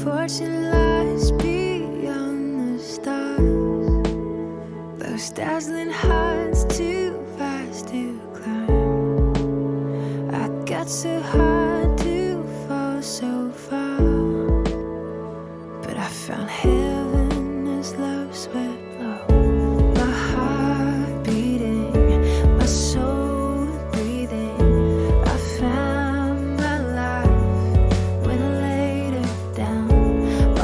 fortune lies beyond the stars. Those dazzling heights too fast to climb. I got so hard to fall so far, but I found heaven as love swept low. My heart beating, my soul breathing. I found my life when I laid it down.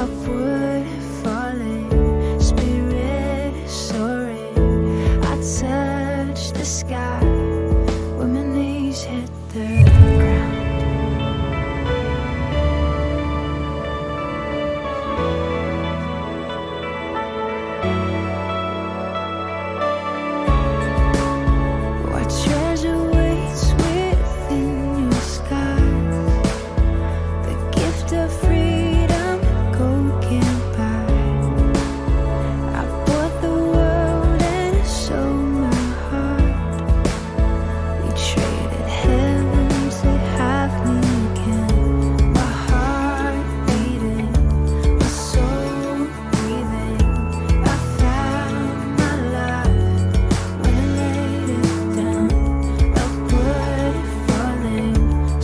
Upward falling, spirit soaring. I touched the sky when my knees hit the ground. What treasure waits within your skies? The gift of freedom gold can't buy. I bought the world and sold my heart. We traded heaven to have me again. My heart beating, my soul breathing. I found my life when I laid it down. Upward falling,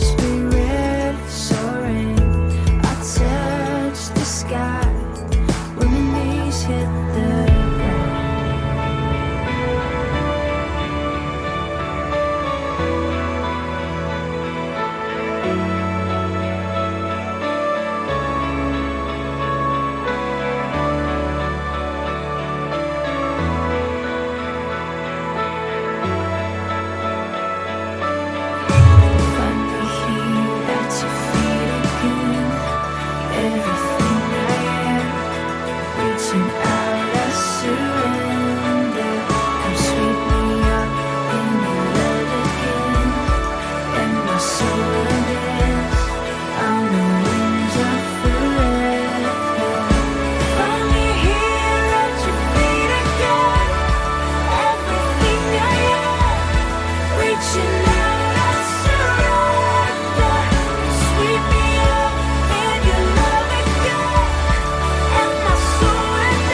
spirit soaring. I touched the sky when my knees hit the ground. Finally here at your feet again. Everything I am, reaching out, I surrender. Come sweep me up in your love again. And my soul is on the wings of forever. Finally here at your feet again. Everything I am, reaching out, I surrender. Sweep me up in your love again. And my soul is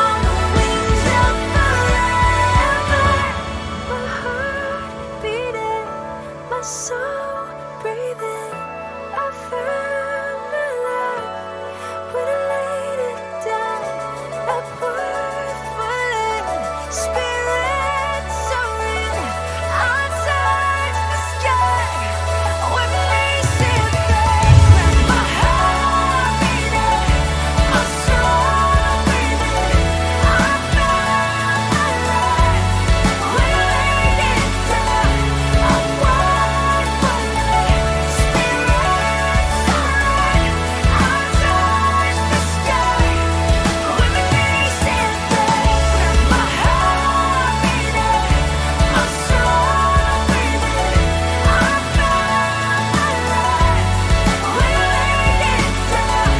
on the wings of forever. My heart beating, my soul breathing. I found my life when I laid it down. Upward falling, spirit soaring. I touched the sky when we said that. My heart beating, my soul breathing. I found my life when I laid it down. Upward falling, spirit soaring. I touched the sky when we said that. My heart beating, my soul breathing. I found my life when I laid it down.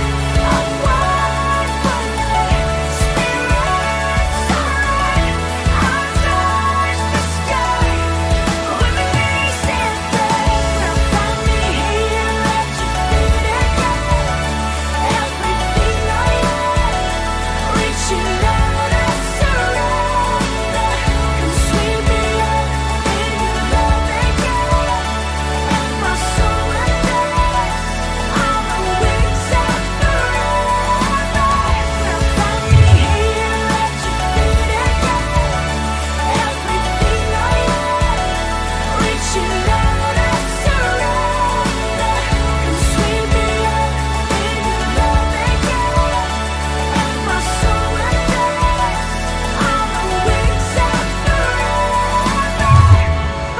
Upward falling, spirit soaring. I touched the sky when we said that. Finally here at your feet again. Everything I am, reaching out, I surrender. Come sweep me up in your love again. And my soul is on the wings of forever. Finally here at your feet again. Everything I am, reaching out, I surrender. Come sweep me up in your love again. And my soul is on the wings of forever.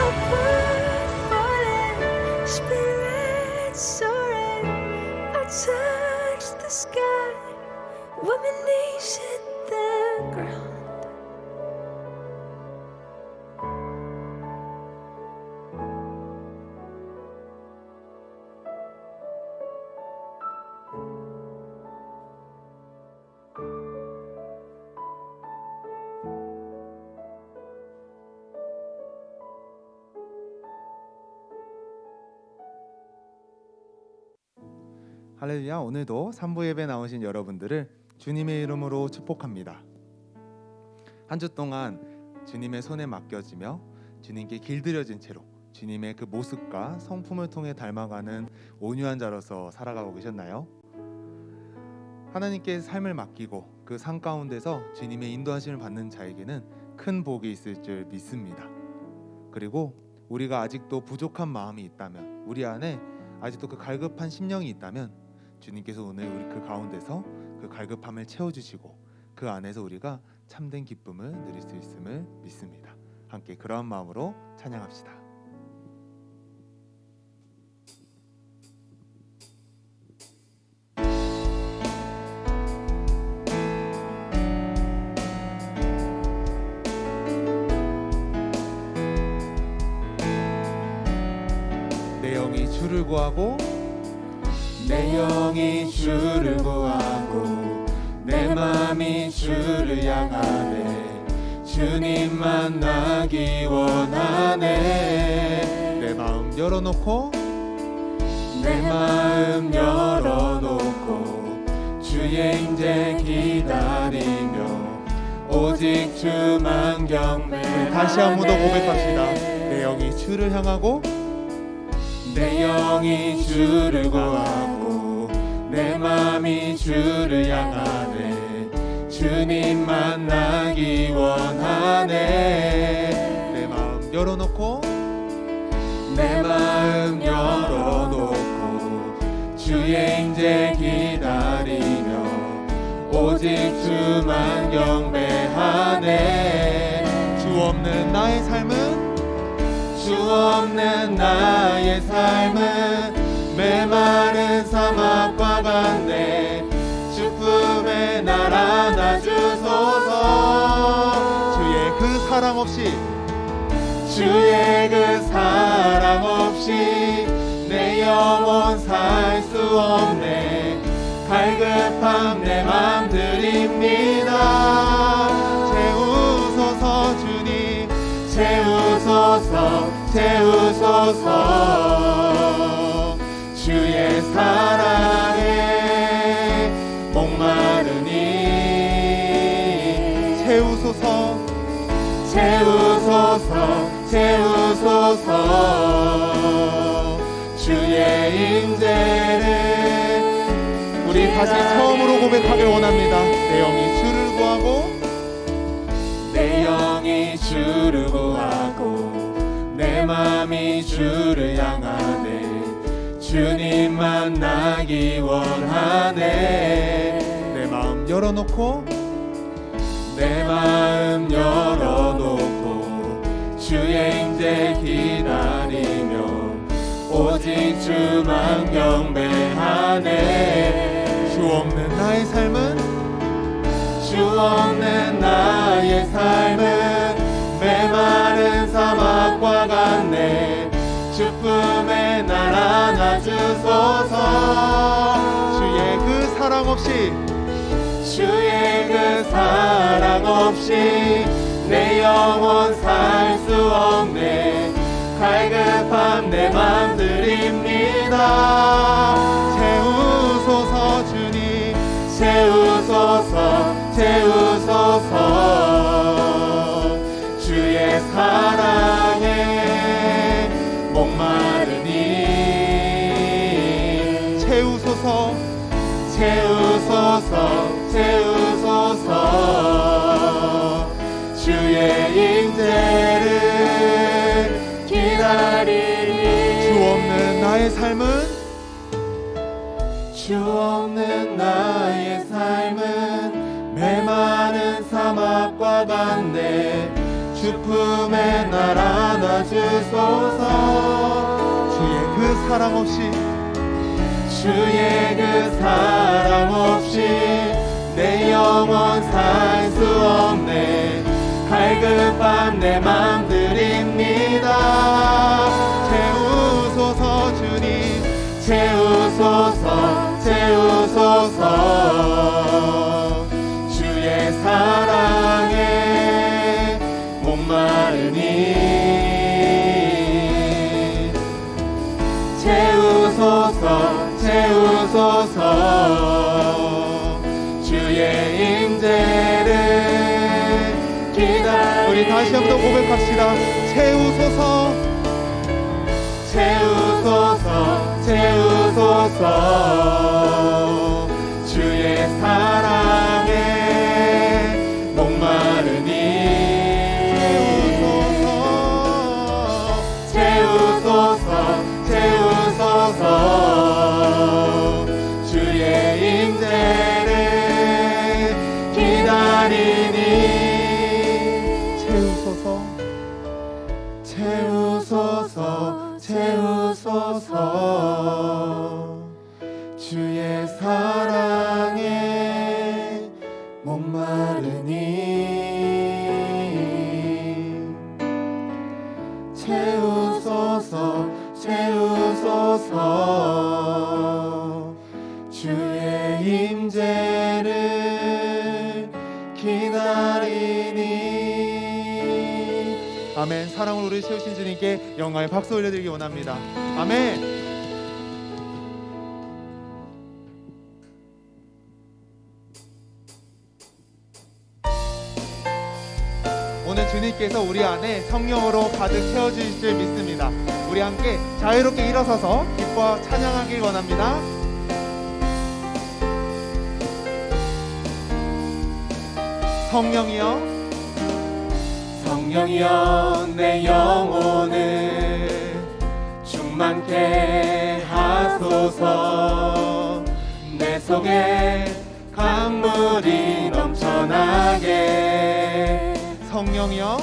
Upward falling, spirit soaring. I touched the sky when my knees hit the ground. 할렐루야. 오늘도 3부 예배 나오신 여러분들을 주님의 이름으로 축복합니다. 한 주 동안 주님의 손에 맡겨지며 주님께 길들여진 채로 주님의 그 모습과 성품을 통해 닮아가는 온유한 자로서 살아가고 계셨나요? 하나님께 삶을 맡기고 그 삶 가운데서 주님의 인도하심을 받는 자에게는 큰 복이 있을 줄 믿습니다. 그리고 우리가 아직도 부족한 마음이 있다면, 우리 안에 아직도 그 갈급한 심령이 있다면 주님께서 오늘 우리 그 가운데서 그 갈급함을 채워주시고 그 안에서 우리가 참된 기쁨을 누릴 수 있음을 믿습니다. 함께 그러한 마음으로 찬양합시다. 내 영이 주를 구하고 내 영이 주를 구하고 내 맘이 주를 향하네. 주님 만나기 원하네. 내 마음 열어놓고 내 마음 열어놓고 주의 인재 기다리며 오직 주만 경배하네. 다시 한 번 더 고백합시다. 내 영이 주를 향하고 내 영이 주를 구하고 내 맘이 주를 향하네. 주님 만나기 원하네. 내 마음 열어놓고 내 마음 열어놓고 주의 인재 기다리며 오직 주만 경배하네. 주 없는 나의 삶은 주 없는 나의 삶은 메마른 사막과 같네. 주 품에 날 안아주소서. 주의 그 사랑 없이 주의 그 사랑 없이 내 영혼 살 수 없네. 갈급함 내 맘 드립니다. 채우소서 주님, 채우소서 채우소서. 주의 사랑에 목마르니 채우소서 채우소서 채우소서. 주의 인재를 우리 다시 처음으로 고백하길 원합니다. 내 영이 주를 구하고 내 영이 주를 구하고 내 맘이 주를 향하네. 주님 만나기 원하네. 내 마음 열어놓고 내 마음 열어놓고 주의 인재 기다리며 오직 주만 경배하네. 주 없는 나의 삶은 주 없는 나의 삶은 메마른 사막과 같네. 주 품에 날 안아주소서. 주의 그 사랑 없이 주의 그 사랑 없이 내 영혼 살 수 없네. 갈급함 내 맘 드립니다. 채우소서 주님, 채우소서 채우소서. 주의 사랑에 목마르니 채우소서 채우소서 채우소서. 주의 인재를 기다리니 주 없는 나의 삶은 주 없는 나의 삶은 메마른 사막과 같네. 주 품에 날 안아주소서. 주의 그 사랑 없이 주의 그 사랑 없이 내 영혼 살 수 없네. 갈급함 내 맘 드립니다. 채우소서 주님, 채우소서 채우소서. 주의 사랑에 목마르니 채우소서 채우소서. 채우소서. 주의 임재를 우리 다시 한번 고백합시다. 채우소서. 채우소서. 채우소서. 주의 사랑에 목마르니 채우소서. 채우소서. 주의 임재를 기다리니 채우소서. 채우소서. 채우소서. 주의 사랑에 목마르니 채우소서. 채우소서. 주의 임재를 기다리니. 아멘. 사랑으로 우리 채우신 주님께 영광의 박수 올려드리기 원합니다. 아멘. 오늘 주님께서 우리 안에 성령으로 가득 채워주실 줄 믿습니다. 우리 함께 자유롭게 일어서서 기뻐 찬양하길 원합니다. 성령이여, 성령이여 내 영혼을 충만케 하소서. 내 속에 강물이 넘쳐나게. 성령이여,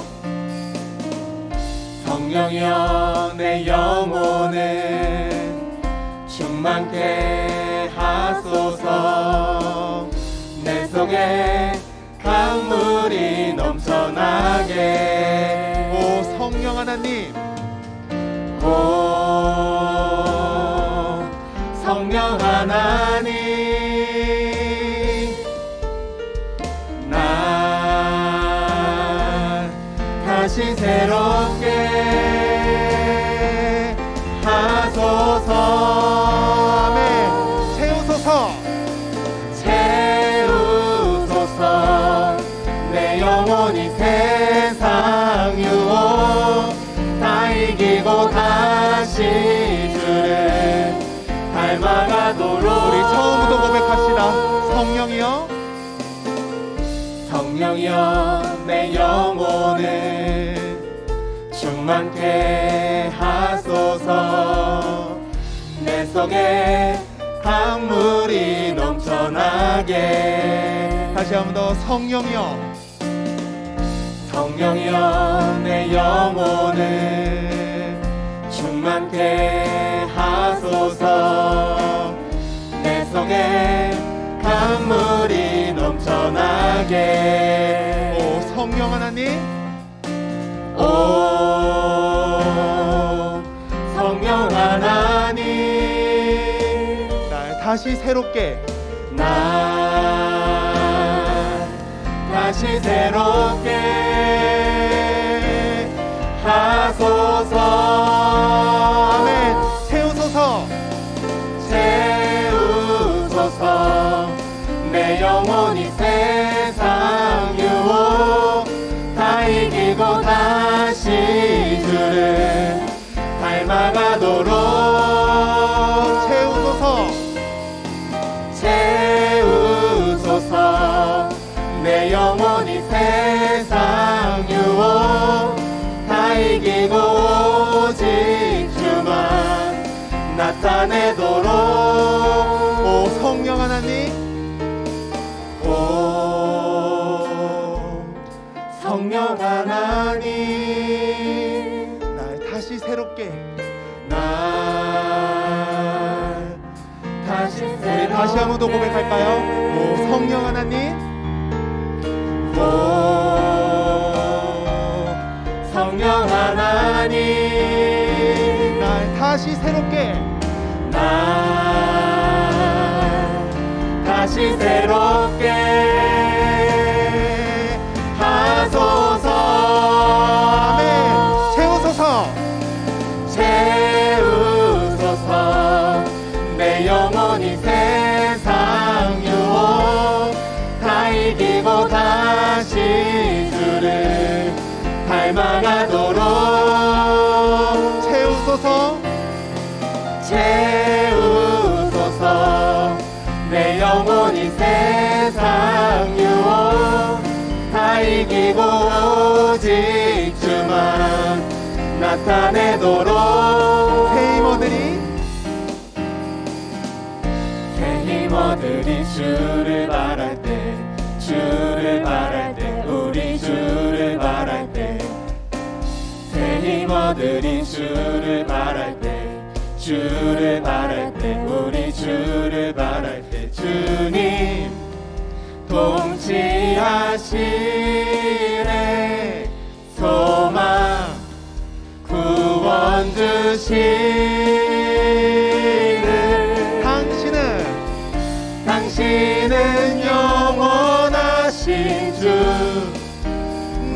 성령이여 내 영혼을 충만케 하소서. 내 속에 강물이 넘쳐나게. 오 성령 하나님, 오 성령 하나님, 날 다시 새롭게 하소서. 아멘. 채우소서. 채우소서. 내 영혼이 세상 유혹 다 이기고 다시 주를 닮아가도록. 우리 처음부터 고백합시다. 성령이여, 성령이여 내 영혼을 충만케 하소서. 내 속에 강물이 넘쳐나게. 다시 한 번 더. 성령이여, 성령이여 내 영혼을 충만케 하소서. 내 속에 강물이 넘쳐나게. 오 성령 하나님, 오 성령 하나님, 날 다시 새롭게, 날 다시 새롭게 하소서. 아멘. 채우소서. 채우소서. 내 영혼이 세상 유혹 다 이기고 다시 주를 닮아가도록. 채우소서. 채우소서. 내 영혼이 세상 유혹 다 이기고 오직 주만 나타내도록. 오 성령 하나님, 오 성령 하나님, 날 다시 새롭게. 날 다시 새롭게. 우리 다시 한 번 더 고백할까요? 오 성령 하나님, 오 성령 하나님, 날 다시 새롭게. 날 다시 새롭게 하소서. 아멘. 채우소서. 채우소서. 내 영혼이 채우소서. 채우소서. 내 영혼이 세상 유혹 다 이기고 오직 주만 나타내도록 새 힘어들이 주를 바랄 때 주를 바랄 때 우리 주를 바랄 때 새 힘어들이 주를 바랄 때 주를 바랄 때 우리 주를 바랄 때 주님 통치하시네 소망 구원 주시는 당신은 영원하신 주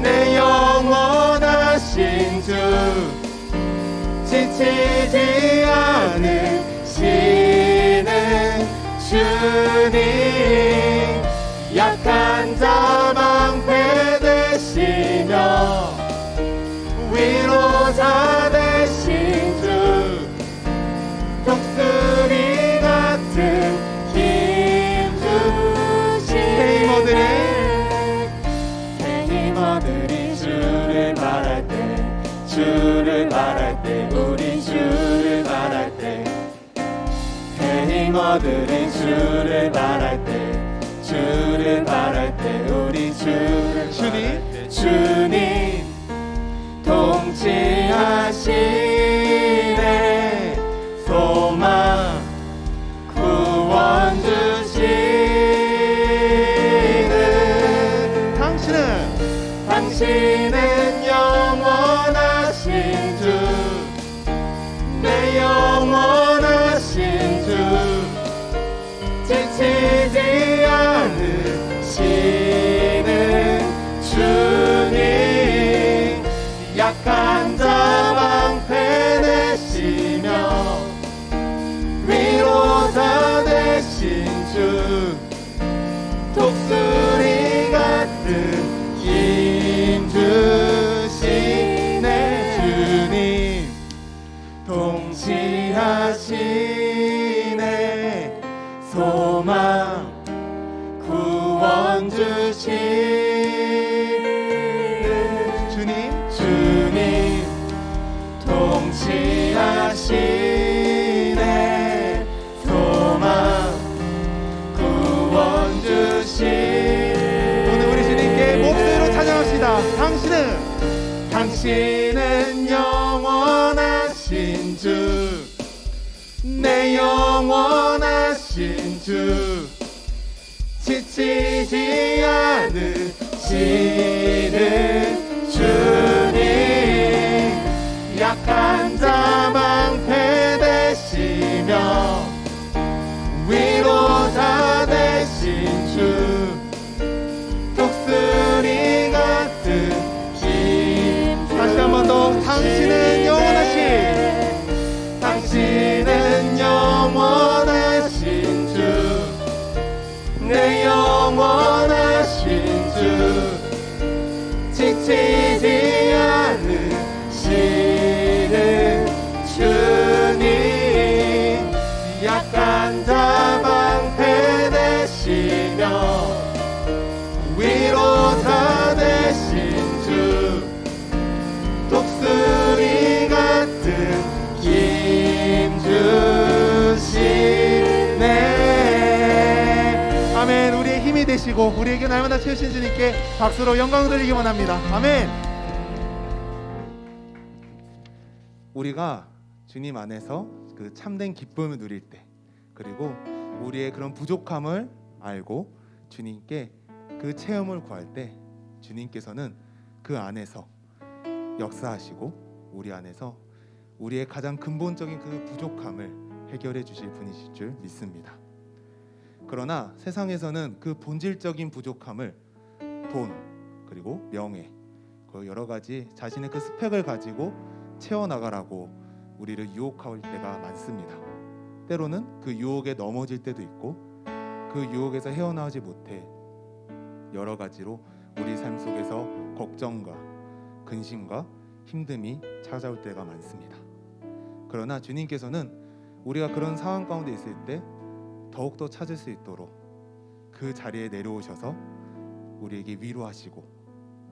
내 영원하신 주 지치지 않으시는 주님 약한 자 방패 되시며 위로자 되신 주 독수리 같은 힘 주신 새 힘어들이 주를 바랄 때 주를 바랄 때 우리 주를 바랄 때 새 힘어들이 주를 바랄 때 주를 바랄 때 우리 주를 바랄 때 주님 통치하시네 소망 구원 주시는 당신은 영원하신 주 내 영원하신 주 지치지 않으시는 주님 약한 자 방패 되시며 위로자 되신 주 독수리 같은 힘 주시네 주님 통치하시네 소망 구원 주시네 주님 통치하시네 소망 구원 주시네 오늘 우리 주님께 목소리로 찬양합시다. 당신은 영원하신 주 내 영원하신 주 지치지 않으시는 주님 약한 자 방패 되시며 위로자 되신 주 독수리 같은 힘 다시 한 번 더. 당신은 영원하신 주 내 영원하신 주 지치지 않으시는 주님 약한 자 방패 되시며 위로자 되신 주 독수리 같은 힘 주시네. 아멘. 우리의 힘이 되시고 우리에게 날마다 채우신 주님께 박수로 영광 돌리기 원합니다. 아멘. 우리가 주님 안에서 그 참된 기쁨을 누릴 때, 그리고 우리의 그런 부족함을 알고 주님께 그 체험을 구할 때, 주님께서는 그 안에서 역사하시고 우리 안에서 우리의 가장 근본적인 그 부족함을 해결해 주실 분이실 줄 믿습니다. 그러나 세상에서는 그 본질적인 부족함을 돈, 그리고 명예, 그 여러 가지 자신의 그 스펙을 가지고 채워나가라고 우리를 유혹할 때가 많습니다. 때로는 그 유혹에 넘어질 때도 있고, 그 유혹에서 헤어나오지 못해 여러 가지로 우리 삶 속에서 걱정과 근심과 힘듦이 찾아올 때가 많습니다. 그러나 주님께서는 우리가 그런 상황 가운데 있을 때 더욱더 찾을 수 있도록 그 자리에 내려오셔서 우리에게 위로하시고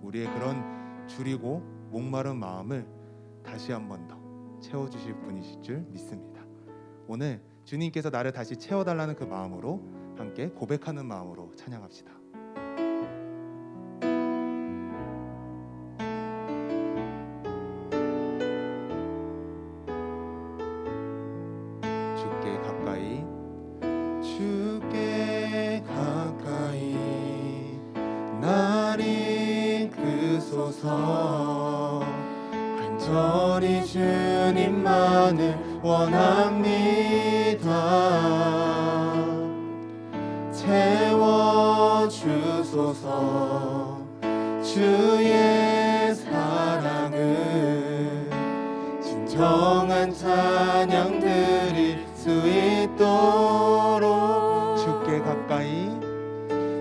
우리의 그런 줄이고 목마른 마음을 다시 한 번 더 채워주실 분이실 줄 믿습니다. 오늘 주님께서 나를 다시 채워달라는 그 마음으로 함께 고백하는 마음으로 찬양합시다. 주께 가까이 주께 가까이 날 이끄소서. 간절히 주님만을 원합니다. 채워주소서. 주의 사랑을 진정한 찬양 드릴 수 있도록 주께 가까이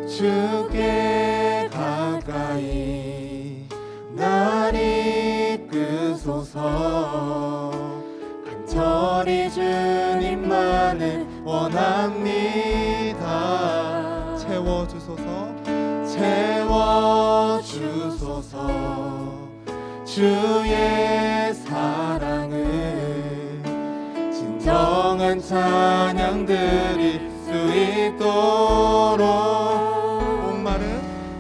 주께 가까이 날 이끄소서. 간절히 주님만을 원합니다. 채워주소서. 채워주소서. 주의 사랑을 진정한 찬양 드릴 수 있도록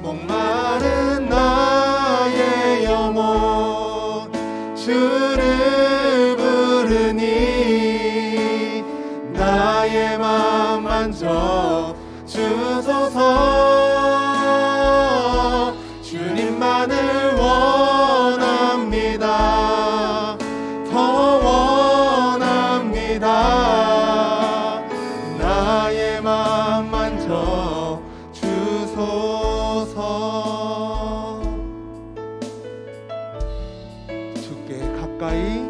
목마른 나의 영혼 주를 부르니 나의 맘 만져 주소서. 주님만을 원합니다. 더 원합니다. 나의 맘 만져 주소서. 주께 가까이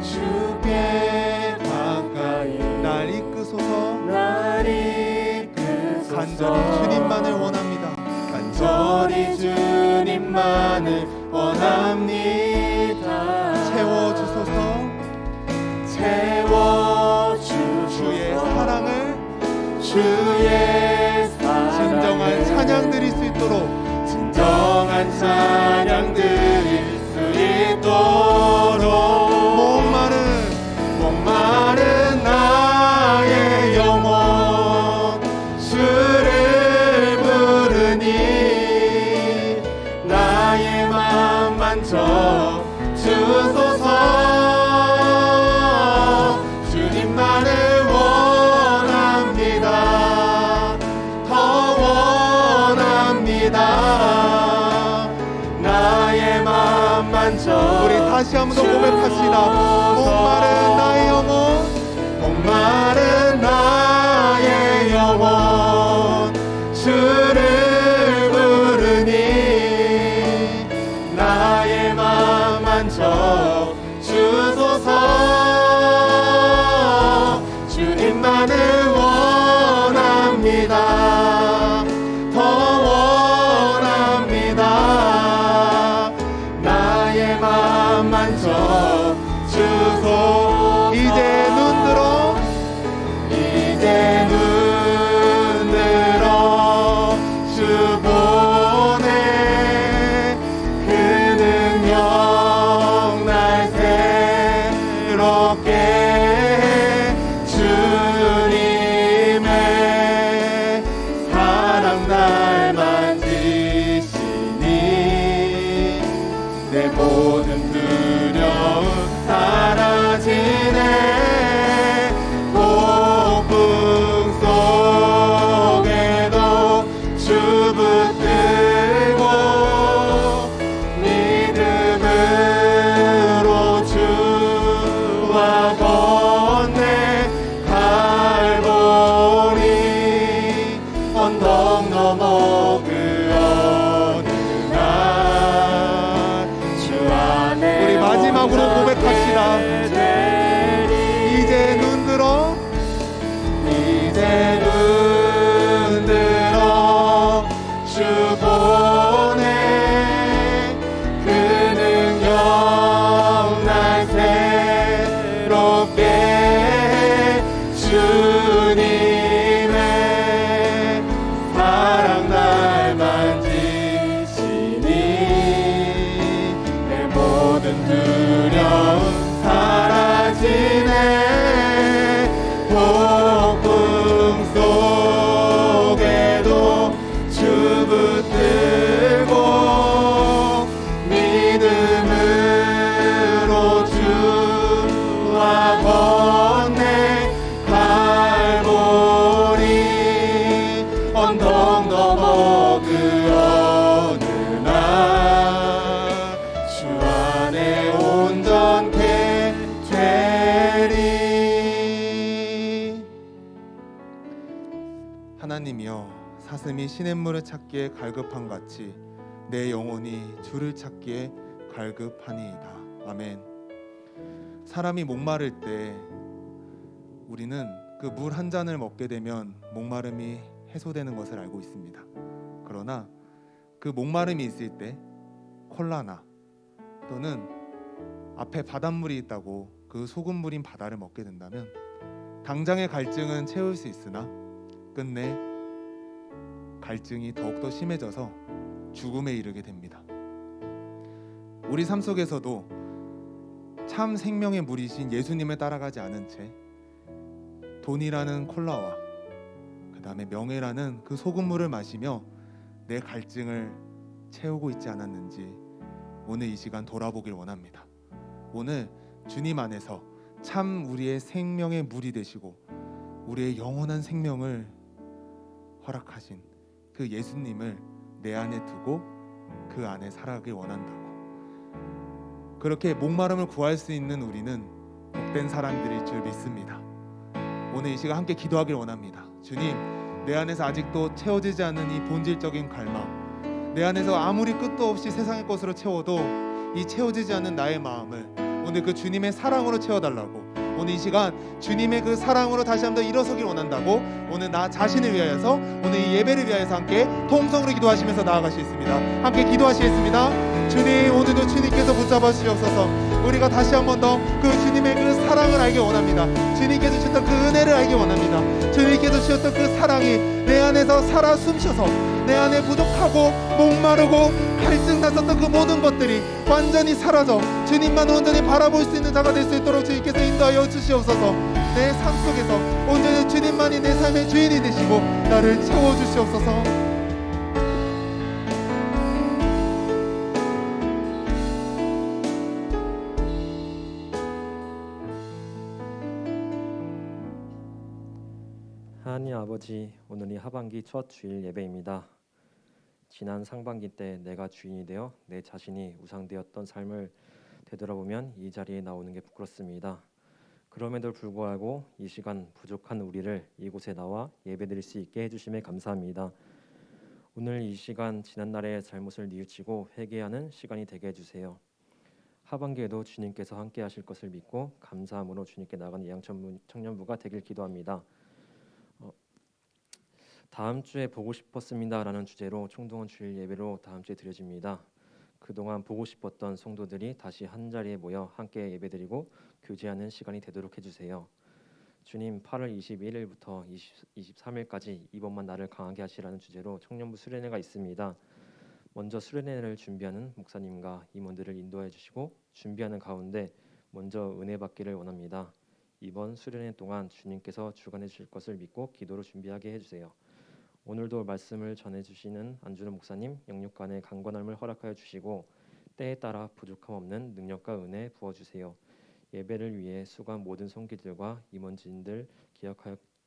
주께 가까이 날 이끄소서. 날 이끄소서. 간절히 주님만을 원합니다. 간절히 주님만을 원합니다. 채워주소서. 채워주소서. 주의 사랑을 주의 사랑을 진정한 찬양 드릴 수 있도록 진정한 찬양 드릴 수 있도록 목마른 나의 영혼 주를 부르니 나의 맘 만져 주소서. 주님만을 원합니다. 더 원합니다. 나의 맘 만져 우리 다시 한번 더 고백합시다. 목마른 나의 영혼 목마른 나의 영혼 주를 부르니 나의 맘 만져 주소서. 주님만을 원합니다. 더 원합니다. 나의 맘 만져 주소서. 이제 눈 들어 주 보내 그 능력 날 새롭게 주님의 사랑 날 만지시니 내 모든 두려움 사라지네. 폭풍 속에도 주 붙들고 믿음으로 주와 건네 갈보리 언덕 넘어 그 어느 날 주 안에 우리 마지막으로 고백합시다. 이제 눈 들어 주 보내 그 능력 날 새롭게 주님의 사랑 날 만지시니 내 모든 두려움 사라지네. 폭풍 속에도 주 붙들고 믿음으로 주와 건네 갈보리 언덕 넘어 그 어느 날 주 안에 온전케 되리. 하나님이여, 사슴이 시냇물을 찾기에 갈급한 같이 내 영혼이 주를 찾기에 갈급하니이다. 아멘. 사람이 목마를 때 우리는 그 물 한 잔을 먹게 되면 목마름이 해소되는 것을 알고 있습니다. 그러나 그 목마름이 있을 때 콜라나 또는 앞에 바닷물이 있다고 그 소금물인 바다를 먹게 된다면 당장의 갈증은 채울 수 있으나 끝내 갈증이 더욱더 심해져서 죽음에 이르게 됩니다. 우리 삶 속에서도 참 생명의 물이신 예수님을 따라가지 않은 채 돈이라는 콜라와 그 다음에 명예라는 그 소금물을 마시며 내 갈증을 채우고 있지 않았는지 오늘 이 시간 돌아보길 원합니다. 오늘 주님 안에서 참 우리의 생명의 물이 되시고 우리의 영원한 생명을 허락하신 그 예수님을 내 안에 두고 그 안에 살아가길 원한다고. 그렇게 목마름을 구할 수 있는 우리는 복된 사람들일 줄 믿습니다. 오늘 이 시간 함께 기도하길 원합니다. 주님, 내 안에서 아직도 채워지지 않는 이 본질적인 갈망, 내 안에서 아무리 끝도 없이 세상의 것으로 채워도 이 채워지지 않는 나의 마음을 오늘 그 주님의 사랑으로 채워달라고, 오늘 이 시간 주님의 그 사랑으로 다시 한번 일어서길 원한다고 오늘 나 자신을 위하여서 오늘 이 예배를 위하여서 함께 통성으로 기도하시면서 나아가시겠습니다. 함께 기도하시겠습니다. 주님, 오늘도 주님께서 붙잡아 주시옵소서. 우리가 다시 한번 더 그 주님의 그 사랑을 알기 원합니다. 주님께서 주셨던 그 은혜를 알기 원합니다. 주님께서 주셨던 그 사랑이 내 안에서 살아 숨쉬어서 내 안에 부족하고 목마르고 갈증 났었던 그 모든 것들이 완전히 사라져 주님만 온전히 바라볼 수 있는 자가 될 수 있도록 주님께서 인도하여 주시옵소서. 내 삶 속에서 온전히 주님만이 내 삶의 주인이 되시고 나를 채워주시옵소서. 하나님 아버지, 오늘이 하반기 첫 주일 예배입니다. 지난 상반기 때 내가 주인이 되어 내 자신이 우상되었던 삶을 되돌아보면 이 자리에 나오는 게 부끄럽습니다. 그럼에도 불구하고 이 시간 부족한 우리를 이곳에 나와 예배드릴 수 있게 해주심에 감사합니다. 오늘 이 시간 지난날의 잘못을 뉘우치고 회개하는 시간이 되게 해주세요. 하반기에도 주님께서 함께 하실 것을 믿고 감사함으로 주님께 나가는 양천 청년부가 되길 기도합니다. 다음 주에 보고 싶었습니다라는 주제로 총동원 주일 예배로 다음 주에 드려집니다. 그동안 보고 싶었던 성도들이 다시 한 자리에 모여 함께 예배드리고 교제하는 시간이 되도록 해주세요. 주님, 8월 21일부터 23일까지 이번만 나를 강하게 하시라는 주제로 청년부 수련회가 있습니다. 먼저 수련회를 준비하는 목사님과 임원들을 인도해 주시고 준비하는 가운데 먼저 은혜 받기를 원합니다. 이번 수련회 동안 주님께서 주관해 주실 것을 믿고 기도로 준비하게 해주세요. 오늘도 말씀을 전해주시는 안준호 목사님 영육간의 강건함을 허락하여 주시고 때에 따라 부족함 없는 능력과 은혜 부어주세요. 예배를 위해 수고한 모든 성기들과 임원진들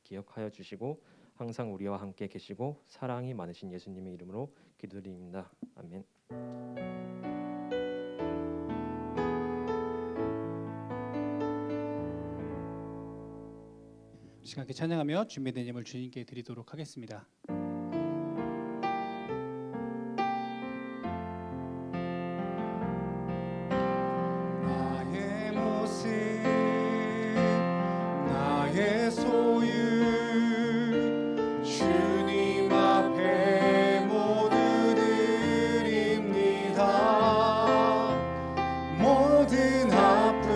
기억하여 주시고 항상 우리와 함께 계시고 사랑이 많으신 예수님의 이름으로 기도드립니다. 아멘. 시간 함께 찬양하며 준비된 예물 주님께 드리도록 하겠습니다. 나의 모습 나의 소유 주님 앞에 모두 드립니다. 모든 아픔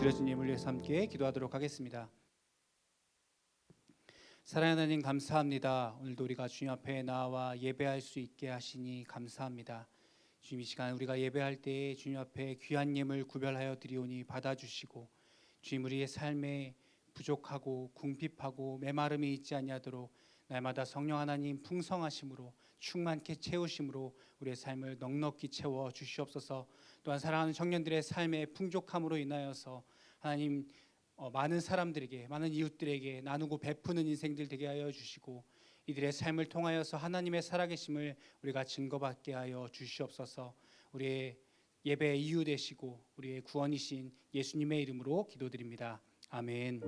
드려진 예물 위해서 함께 기도하도록 하겠습니다. 사랑하는 하나님 감사합니다. 오늘도 우리가 주님 앞에 나와 예배할 수 있게 하시니 감사합니다. 주님 이 시간 우리가 예배할 때에 주님 앞에 귀한 예물 구별하여 드리오니 받아주시고 주님 우리의 삶에 부족하고 궁핍하고 메마름이 있지 아니하도록 날마다 성령 하나님 풍성하심으로 충만케 채우심으로 우리의 삶을 넉넉히 채워 주시옵소서. 또한 사랑하는 청년들의 삶의 풍족함으로 인하여서 하나님 많은 사람들에게 많은 이웃들에게 나누고 베푸는 인생들 되게 하여 주시고 이들의 삶을 통하여서 하나님의 살아계심을 우리가 증거받게 하여 주시옵소서. 우리의 예배의 이유 되시고 우리의 구원이신 예수님의 이름으로 기도드립니다. 아멘.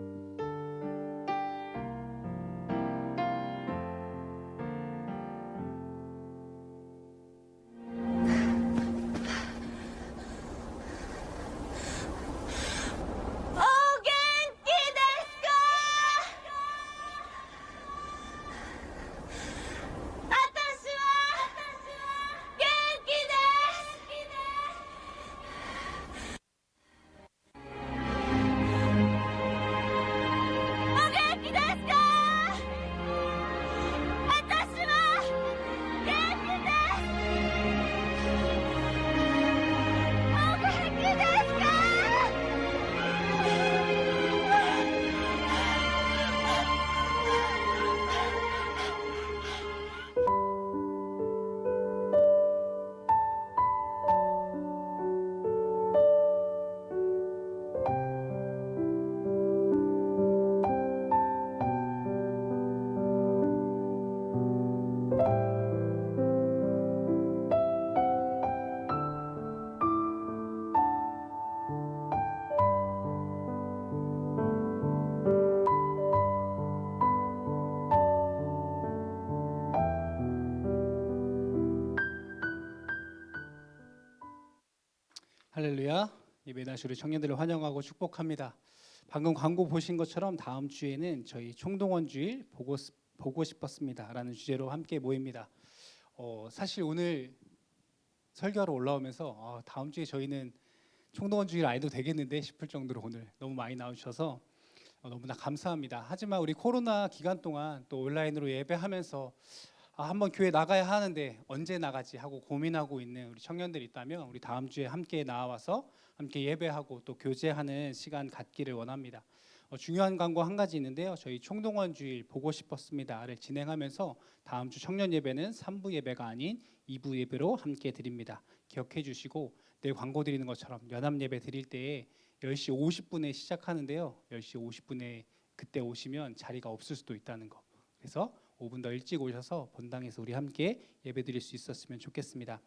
할렐루야. 예배다시 우리 청년들을 환영하고 축복합니다. 방금 광고 보신 것처럼 다음 주에는 저희 총동원 주일 보고 싶었습니다라는 주제로 함께 모입니다. 사실 오늘 설교하러 올라오면서 다음 주에 저희는 총동원 주일 안 해도 되겠는데 싶을 정도로 오늘 너무 많이 나오셔서 너무나 감사합니다. 하지만 우리 코로나 기간 동안 또 온라인으로 예배하면서 한번 교회 나가야 하는데 언제 나가지 하고 고민하고 있는 우리 청년들이 있다면 우리 다음 주에 함께 나와서 함께 예배하고 또 교제하는 시간 갖기를 원합니다. 중요한 광고 한 가지 있는데요. 저희 총동원 주일 보고 싶었습니다를 진행하면서 다음 주 청년 예배는 3부 예배가 아닌 2부 예배로 함께 드립니다. 기억해 주시고 늘 광고 드리는 것처럼 연합 예배 드릴 때에 10시 50분에 시작하는데요. 10시 50분에 그때 오시면 자리가 없을 수도 있다는 거. 그래서 5분 더 일찍 오셔서 본당에서 우리 함께 예배드릴 수 있었으면 좋겠습니다.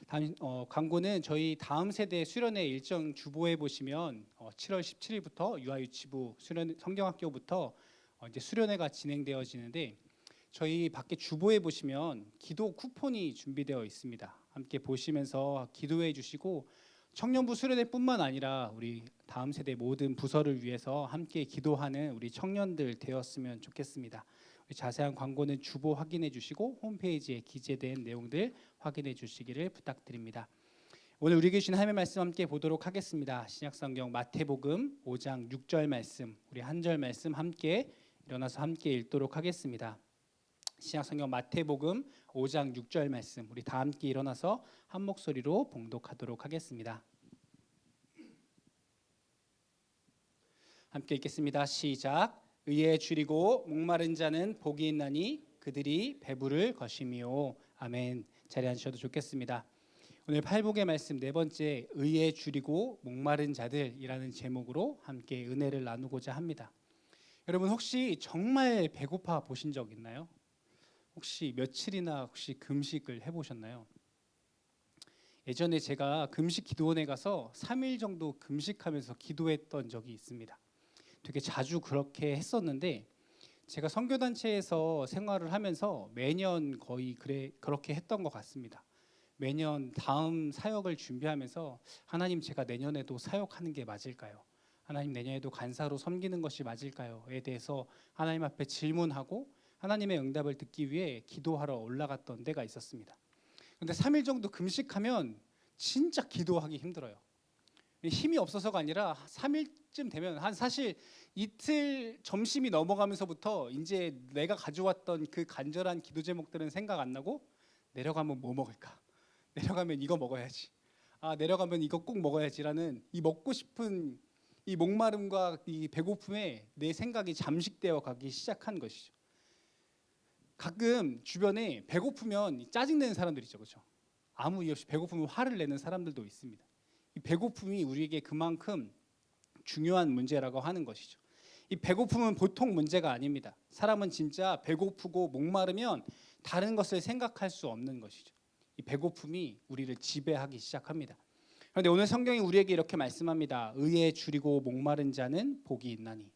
다음 광고는 저희 다음 세대 수련회 일정 주보에 보시면 7월 17일부터 유아유치부 수련 성경학교부터 이제 수련회가 진행되어지는데 저희 밖에 주보에 보시면 기도 쿠폰이 준비되어 있습니다. 함께 보시면서 기도해 주시고 청년부 수련회뿐만 아니라 우리 다음 세대 모든 부서를 위해서 함께 기도하는 우리 청년들 되었으면 좋겠습니다. 자세한 광고는 주보 확인해 주시고 홈페이지에 기재된 내용들 확인해 주시기를 부탁드립니다. 오늘 우리 계신 하나님의 말씀 함께 보도록 하겠습니다. 신약성경 마태복음 5장 6절 말씀, 우리 한 절 말씀 함께 일어나서 함께 읽도록 하겠습니다. 신약성경 마태복음 5장 6절 말씀, 우리 다 함께 일어나서 한 목소리로 봉독하도록 하겠습니다. 함께 읽겠습니다. 시작. 의에 줄이고 목마른 자는 복이 있나니 그들이 배부를 것이미요. 아멘. 자리에 앉으셔도 좋겠습니다. 오늘 팔복의 말씀 네 번째, 의에 줄이고 목마른 자들이라는 제목으로 함께 은혜를 나누고자 합니다. 여러분 혹시 정말 배고파 보신 적 있나요? 혹시 며칠이나 혹시 금식을 해보셨나요? 예전에 제가 금식 기도원에 가서 3일 정도 금식하면서 기도했던 적이 있습니다. 되게 자주 그렇게 했었는데 제가 선교단체에서 생활을 하면서 매년 거의 그렇게 했던 것 같습니다. 매년 다음 사역을 준비하면서 하나님 제가 내년에도 사역하는 게 맞을까요? 하나님 내년에도 간사로 섬기는 것이 맞을까요?에 대해서 하나님 앞에 질문하고 하나님의 응답을 듣기 위해 기도하러 올라갔던 때가 있었습니다. 근데 3일 정도 금식하면 진짜 기도하기 힘들어요. 힘이 없어서가 아니라 3일쯤 되면 한 사실 이틀 점심이 넘어가면서부터 이제 내가 가져왔던 그 간절한 기도 제목들은 생각 안 나고 내려가면 뭐 먹을까? 내려가면 이거 먹어야지. 내려가면 이거 꼭 먹어야지라는 이 먹고 싶은 이 목마름과 이 배고픔에 내 생각이 잠식되어 가기 시작한 것이죠. 가끔 주변에 배고프면 짜증내는 사람들 있죠, 그렇죠? 아무 이유 없이 배고프면 화를 내는 사람들도 있습니다. 이 배고픔이 우리에게 그만큼 중요한 문제라고 하는 것이죠. 이 배고픔은 보통 문제가 아닙니다. 사람은 진짜 배고프고 목마르면 다른 것을 생각할 수 없는 것이죠. 이 배고픔이 우리를 지배하기 시작합니다. 그런데 오늘 성경이 우리에게 이렇게 말씀합니다. 의에 줄이고 목마른 자는 복이 있나니.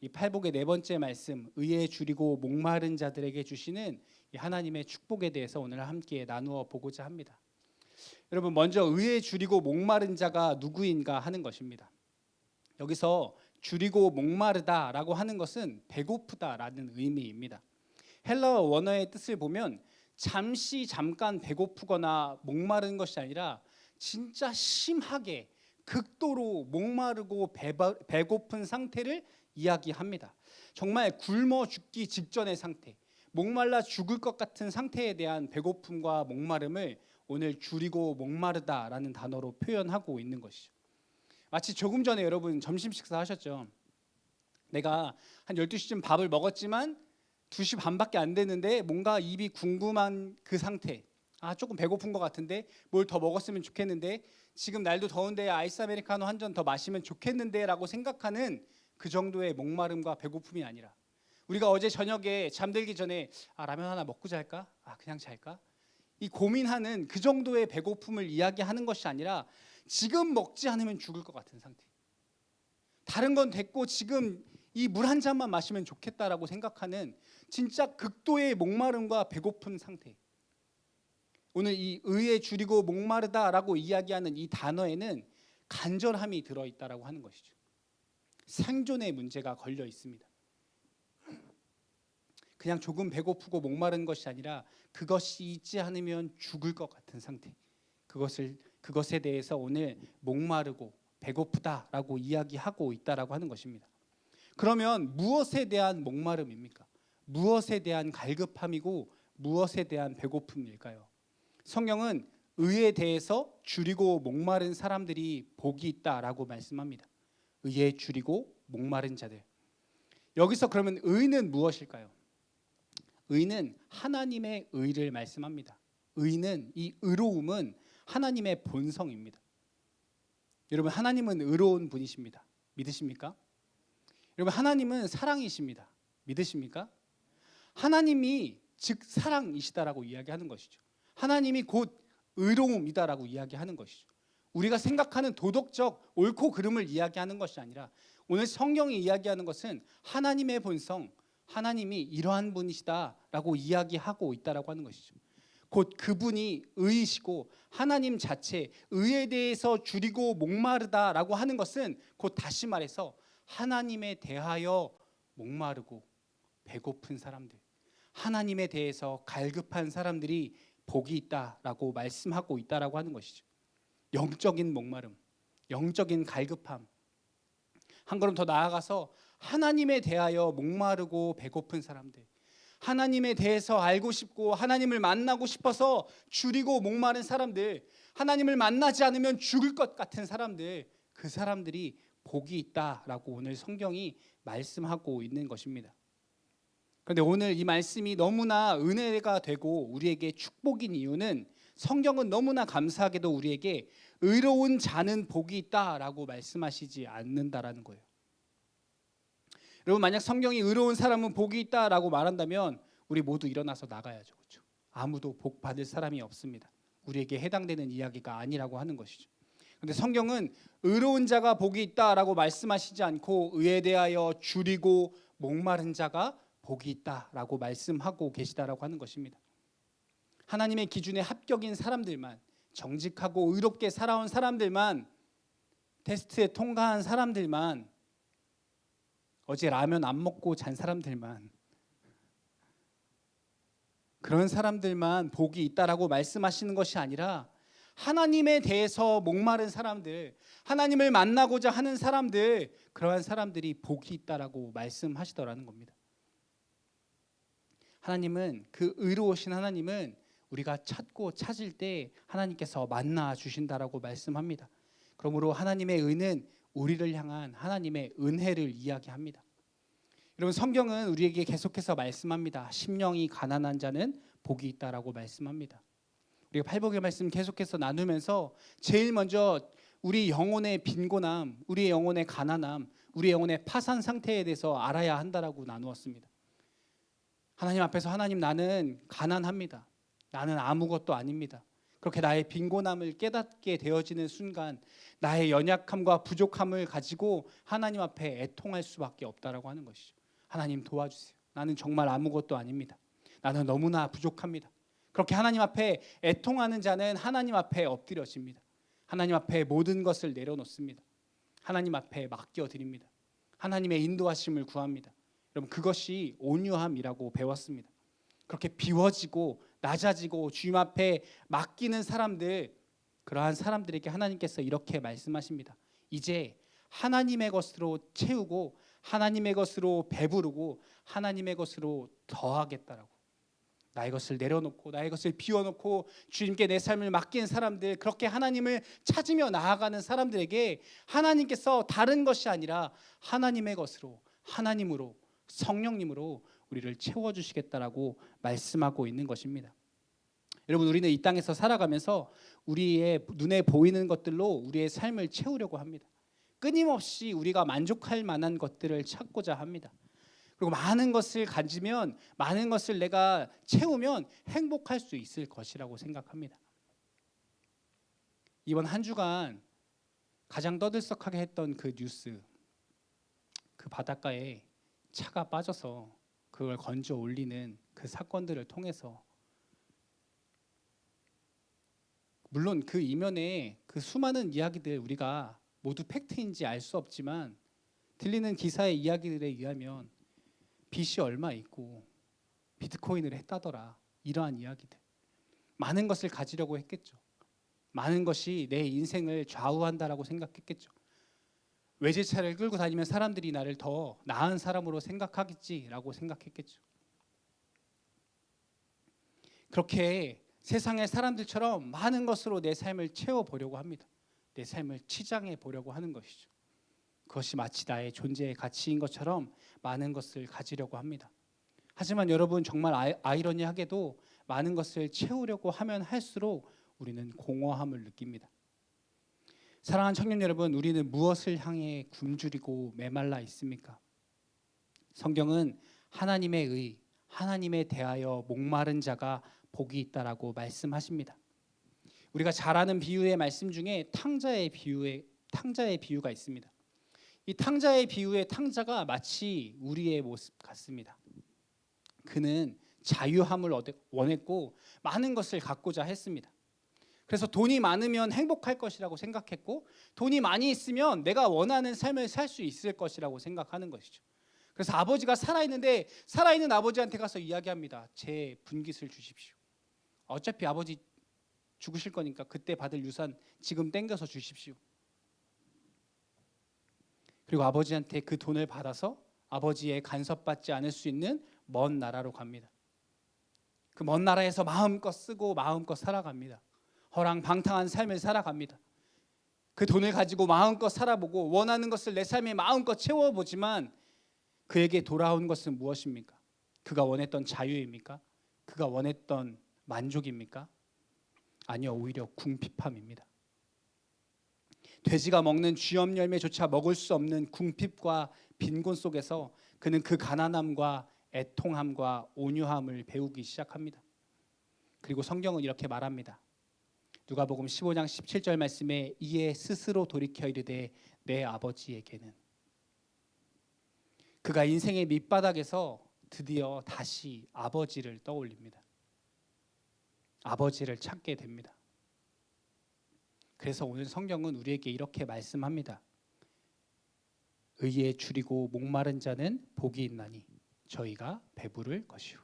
이 팔복의 네 번째 말씀, 의에 줄이고 목마른 자들에게 주시는 이 하나님의 축복에 대해서 오늘 함께 나누어 보고자 합니다. 여러분, 먼저 의에 줄이고 목마른 자가 누구인가 하는 것입니다. 여기서 줄이고 목마르다라고 하는 것은 배고프다라는 의미입니다. 헬라어 원어의 뜻을 보면 잠깐 배고프거나 목마른 것이 아니라 진짜 심하게 극도로 목마르고 배고픈 상태를 이야기합니다. 정말 굶어 죽기 직전의 상태, 목말라 죽을 것 같은 상태에 대한 배고픔과 목마름을 오늘 줄이고 목마르다라는 단어로 표현하고 있는 것이죠. 마치 조금 전에 여러분 점심 식사 하셨죠? 내가 한 12시쯤 밥을 먹었지만 2시 반밖에 안 됐는데 뭔가 입이 궁금한 그 상태. 조금 배고픈 것 같은데 뭘 더 먹었으면 좋겠는데, 지금 날도 더운데 아이스 아메리카노 한 잔 더 마시면 좋겠는데 라고 생각하는 그 정도의 목마름과 배고픔이 아니라, 우리가 어제 저녁에 잠들기 전에 라면 하나 먹고 잘까? 그냥 잘까? 이 고민하는 그 정도의 배고픔을 이야기하는 것이 아니라 지금 먹지 않으면 죽을 것 같은 상태. 다른 건 됐고 지금 이 물 한 잔만 마시면 좋겠다라고 생각하는 진짜 극도의 목마름과 배고픈 상태. 오늘 이 의에 줄이고 목마르다라고 이야기하는 이 단어에는 간절함이 들어있다라고 하는 것이죠. 생존의 문제가 걸려 있습니다. 그냥 조금 배고프고 목마른 것이 아니라 그것이 있지 않으면 죽을 것 같은 상태. 그것에 대해서 오늘 목마르고 배고프다라고 이야기하고 있다라고 하는 것입니다. 그러면 무엇에 대한 목마름입니까? 무엇에 대한 갈급함이고 무엇에 대한 배고픔일까요? 성경은 의에 대해서 줄이고 목마른 사람들이 복이 있다라고 말씀합니다. 의에 줄이고 목마른 자들. 여기서 그러면 의는 무엇일까요? 의는 하나님의 의를 말씀합니다. 의는, 이 의로움은 하나님의 본성입니다. 여러분, 하나님은 의로운 분이십니다. 믿으십니까? 여러분, 하나님은 사랑이십니다. 믿으십니까? 하나님이 즉 사랑이시다라고 이야기하는 것이죠. 하나님이 곧 의로움이다라고 이야기하는 것이죠. 우리가 생각하는 도덕적 옳고 그름을 이야기하는 것이 아니라 오늘 성경이 이야기하는 것은 하나님의 본성, 하나님이 이러한 분이시다라고 이야기하고 있다라고 하는 것이죠. 곧 그분이 의이시고 하나님 자체, 의에 대해서 줄이고 목마르다라고 하는 것은 곧 다시 말해서 하나님에 대하여 목마르고 배고픈 사람들, 하나님에 대해서 갈급한 사람들이 복이 있다라고 말씀하고 있다라고 하는 것이죠. 영적인 목마름, 영적인 갈급함. 한 걸음 더 나아가서 하나님에 대하여 목마르고 배고픈 사람들, 하나님에 대해서 알고 싶고 하나님을 만나고 싶어서 줄이고 목마른 사람들, 하나님을 만나지 않으면 죽을 것 같은 사람들, 그 사람들이 복이 있다라고 오늘 성경이 말씀하고 있는 것입니다. 그런데 오늘 이 말씀이 너무나 은혜가 되고 우리에게 축복인 이유는 성경은 너무나 감사하게도 우리에게 의로운 자는 복이 있다라고 말씀하시지 않는다라는 거예요. 여러분, 만약 성경이 의로운 사람은 복이 있다라고 말한다면 우리 모두 일어나서 나가야죠. 그렇죠? 아무도 복 받을 사람이 없습니다. 우리에게 해당되는 이야기가 아니라고 하는 것이죠. 그런데 성경은 의로운 자가 복이 있다라고 말씀하시지 않고 의에 대하여 줄이고 목마른 자가 복이 있다라고 말씀하고 계시다라고 하는 것입니다. 하나님의 기준에 합격인 사람들만, 정직하고 의롭게 살아온 사람들만, 테스트에 통과한 사람들만, 어제 라면 안 먹고 잔 사람들만, 그런 사람들만 복이 있다라고 말씀하시는 것이 아니라 하나님에 대해서 목마른 사람들, 하나님을 만나고자 하는 사람들, 그러한 사람들이 복이 있다라고 말씀하시더라는 겁니다. 하나님은, 그 의로우신 하나님은 우리가 찾고 찾을 때 하나님께서 만나 주신다라고 말씀합니다. 그러므로 하나님의 의는 우리를 향한 하나님의 은혜를 이야기합니다. 여러분, 성경은 우리에게 계속해서 말씀합니다. 심령이 가난한 자는 복이 있다라고 말씀합니다. 우리가 팔복의 말씀 계속해서 나누면서 제일 먼저 우리 영혼의 빈곤함, 우리의 영혼의 가난함, 우리 영혼의 파산 상태에 대해서 알아야 한다라고 나누었습니다. 하나님 앞에서, 하나님, 나는 가난합니다. 나는 아무것도 아닙니다. 그렇게 나의 빈곤함을 깨닫게 되어지는 순간 나의 연약함과 부족함을 가지고 하나님 앞에 애통할 수밖에 없다라고 하는 것이죠. 하나님 도와주세요. 나는 정말 아무것도 아닙니다. 나는 너무나 부족합니다. 그렇게 하나님 앞에 애통하는 자는 하나님 앞에 엎드려집니다. 하나님 앞에 모든 것을 내려놓습니다. 하나님 앞에 맡겨드립니다. 하나님의 인도하심을 구합니다. 여러분, 그것이 온유함이라고 배웠습니다. 그렇게 비워지고 낮아지고 주님 앞에 맡기는 사람들, 그러한 사람들에게 하나님께서 이렇게 말씀하십니다. 이제 하나님의 것으로 채우고 하나님의 것으로 배부르고 하나님의 것으로 더하겠다라고. 나의 것을 내려놓고 나의 것을 비워놓고 주님께 내 삶을 맡긴 사람들, 그렇게 하나님을 찾으며 나아가는 사람들에게 하나님께서 다른 것이 아니라 하나님의 것으로, 하나님으로, 성령님으로 우리를 채워주시겠다라고 말씀하고 있는 것입니다. 여러분, 우리는 이 땅에서 살아가면서 우리의 눈에 보이는 것들로 우리의 삶을 채우려고 합니다. 끊임없이 우리가 만족할 만한 것들을 찾고자 합니다. 그리고 많은 것을 가지면, 많은 것을 내가 채우면 행복할 수 있을 것이라고 생각합니다. 이번 한 주간 가장 떠들썩하게 했던 그 뉴스, 그 바닷가에 차가 빠져서 그걸 건져 올리는 그 사건들을 통해서, 물론 그 이면에 그 수많은 이야기들 우리가 모두 팩트인지 알 수 없지만 들리는 기사의 이야기들에 의하면 빚이 얼마 있고 비트코인을 했다더라, 이러한 이야기들, 많은 것을 가지려고 했겠죠. 많은 것이 내 인생을 좌우한다라고 생각했겠죠. 외제차를 끌고 다니면 사람들이 나를 더 나은 사람으로 생각하겠지라고 생각했겠죠. 그렇게 세상의 사람들처럼 많은 것으로 내 삶을 채워보려고 합니다. 내 삶을 치장해 보려고 하는 것이죠. 그것이 마치 나의 존재의 가치인 것처럼 많은 것을 가지려고 합니다. 하지만 여러분, 정말 아이러니하게도 많은 것을 채우려고 하면 할수록 우리는 공허함을 느낍니다. 사랑하는 청년 여러분, 우리는 무엇을 향해 굶주리고 메말라 있습니까? 성경은 하나님의 의, 하나님에 대하여 목마른 자가 복이 있다라고 말씀하십니다. 우리가 잘 아는 비유의 말씀 중에 탕자의 비유가 있습니다. 이 탕자의 비유의 탕자가 마치 우리의 모습 같습니다. 그는 자유함을 원했고 많은 것을 갖고자 했습니다. 그래서 돈이 많으면 행복할 것이라고 생각했고, 돈이 많이 있으면 내가 원하는 삶을 살 수 있을 것이라고 생각하는 것이죠. 그래서 아버지가 살아있는데 살아있는 아버지한테 가서 이야기합니다. 제 분깃을 주십시오. 어차피 아버지 죽으실 거니까 그때 받을 유산 지금 땡겨서 주십시오. 그리고 아버지한테 그 돈을 받아서 아버지의 간섭받지 않을 수 있는 먼 나라로 갑니다. 그 먼 나라에서 마음껏 쓰고 마음껏 살아갑니다. 허랑방탕한 삶을 살아갑니다. 그 돈을 가지고 마음껏 살아보고 원하는 것을 내 삶에 마음껏 채워보지만 그에게 돌아온 것은 무엇입니까? 그가 원했던 자유입니까? 그가 원했던 만족입니까? 아니요, 오히려 궁핍함입니다. 돼지가 먹는 쥐염 열매조차 먹을 수 없는 궁핍과 빈곤 속에서 그는 그 가난함과 애통함과 온유함을 배우기 시작합니다. 그리고 성경은 이렇게 말합니다. 누가복음 15장 17절 말씀에 이에 스스로 돌이켜 이르되 내 아버지에게는, 그가 인생의 밑바닥에서 드디어 다시 아버지를 떠올립니다. 아버지를 찾게 됩니다. 그래서 오늘 성경은 우리에게 이렇게 말씀합니다. 의에 줄이고 목마른 자는 복이 있나니 저희가 배부를 것이요.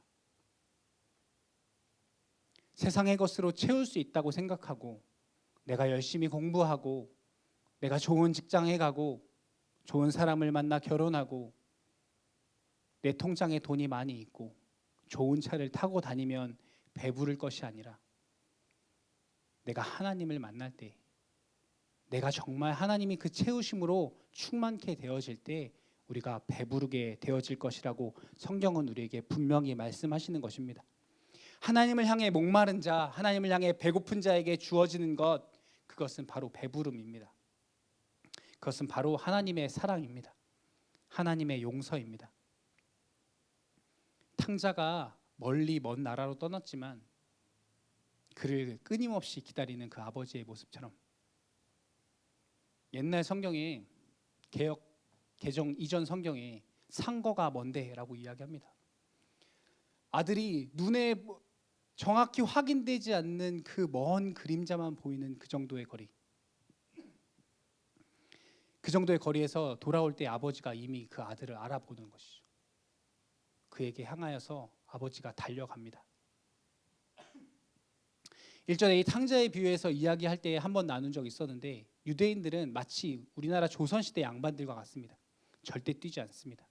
세상의 것으로 채울 수 있다고 생각하고 내가 열심히 공부하고 내가 좋은 직장에 가고 좋은 사람을 만나 결혼하고 내 통장에 돈이 많이 있고 좋은 차를 타고 다니면 배부를 것이 아니라 내가 하나님을 만날 때, 내가 정말 하나님이 그 채우심으로 충만케 되어질 때 우리가 배부르게 되어질 것이라고 성경은 우리에게 분명히 말씀하시는 것입니다. 하나님을 향해 목마른 자, 하나님을 향해 배고픈 자에게 주어지는 것, 그것은 바로 배부름입니다. 그것은 바로 하나님의 사랑입니다. 하나님의 용서입니다. 탕자가 멀리 먼 나라로 떠났지만 그를 끊임없이 기다리는 그 아버지의 모습처럼 옛날 성경에 개정 이전 성경에 상거가 먼데라고 이야기합니다. 아들이 눈에 정확히 확인되지 않는 그 먼 그림자만 보이는 그 정도의 거리. 그 정도의 거리에서 돌아올 때 아버지가 이미 그 아들을 알아보는 것이죠. 그에게 향하여서 아버지가 달려갑니다. 일전에 이 탕자의 비유에서 이야기할 때 한번 나눈 적이 있었는데 유대인들은 마치 우리나라 조선시대 양반들과 같습니다. 절대 뛰지 않습니다.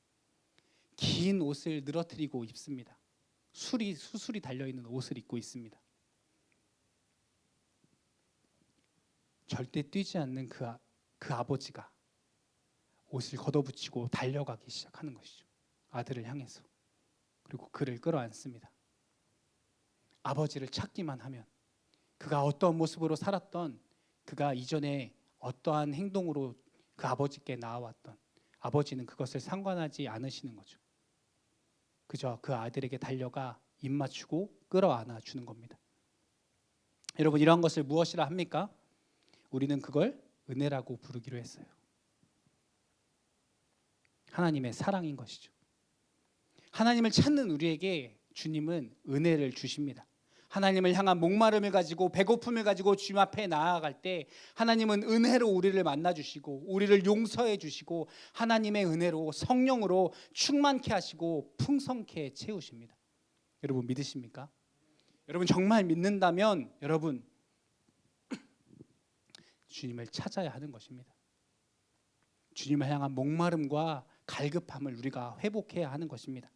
긴 옷을 늘어뜨리고 입습니다. 수술이 달려있는 옷을 입고 있습니다. 절대 뛰지 않는 그 아버지가 옷을 걷어붙이고 달려가기 시작하는 것이죠. 아들을 향해서. 그리고 그를 끌어안습니다. 아버지를 찾기만 하면 그가 어떤 모습으로 살았던, 그가 이전에 어떠한 행동으로 그 아버지께 나아왔던 아버지는 그것을 상관하지 않으시는 거죠. 그저 그 아들에게 달려가 입 맞추고 끌어안아 주는 겁니다. 여러분, 이러한 것을 무엇이라 합니까? 우리는 그걸 은혜라고 부르기로 했어요. 하나님의 사랑인 것이죠. 하나님을 찾는 우리에게 주님은 은혜를 주십니다. 하나님을 향한 목마름을 가지고 배고픔을 가지고 주님 앞에 나아갈 때 하나님은 은혜로 우리를 만나 주시고 우리를 용서해 주시고 하나님의 은혜로 성령으로 충만케 하시고 풍성케 채우십니다. 여러분 믿으십니까? 여러분 정말 믿는다면 여러분 주님을 찾아야 하는 것입니다. 주님을 향한 목마름과 갈급함을 우리가 회복해야 하는 것입니다.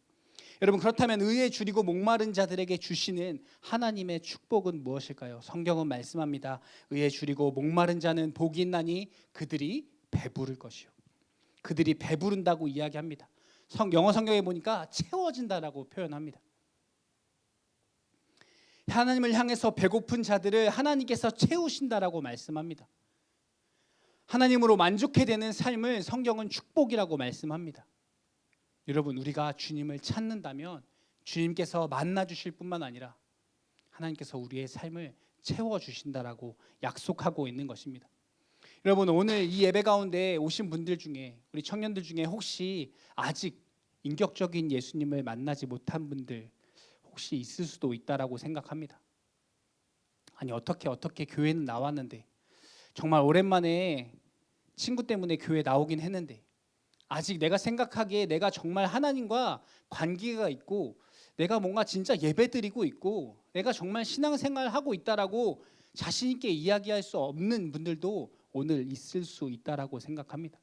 여러분 그렇다면 의에 줄이고 목마른 자들에게 주시는 하나님의 축복은 무엇일까요? 성경은 말씀합니다. 의에 줄이고 목마른 자는 복이 있나니 그들이 배부를 것이요. 그들이 배부른다고 이야기합니다. 영어 성경에 보니까 채워진다라고 표현합니다. 하나님을 향해서 배고픈 자들을 하나님께서 채우신다라고 말씀합니다. 하나님으로 만족해 되는 삶을 성경은 축복이라고 말씀합니다. 여러분 우리가 주님을 찾는다면 주님께서 만나 주실 뿐만 아니라 하나님께서 우리의 삶을 채워 주신다라고 약속하고 있는 것입니다. 여러분 오늘 이 예배 가운데 오신 분들 중에 우리 청년들 중에 혹시 아직 인격적인 예수님을 만나지 못한 분들 혹시 있을 수도 있다라고 생각합니다. 아니 어떻게 교회는 나왔는데 정말 오랜만에 친구 때문에 교회 나오긴 했는데 아직 내가 생각하기에 내가 정말 하나님과 관계가 있고 내가 뭔가 진짜 예배드리고 있고 내가 정말 신앙생활하고 있다라고 자신 있게 이야기할 수 없는 분들도 오늘 있을 수 있다라고 생각합니다.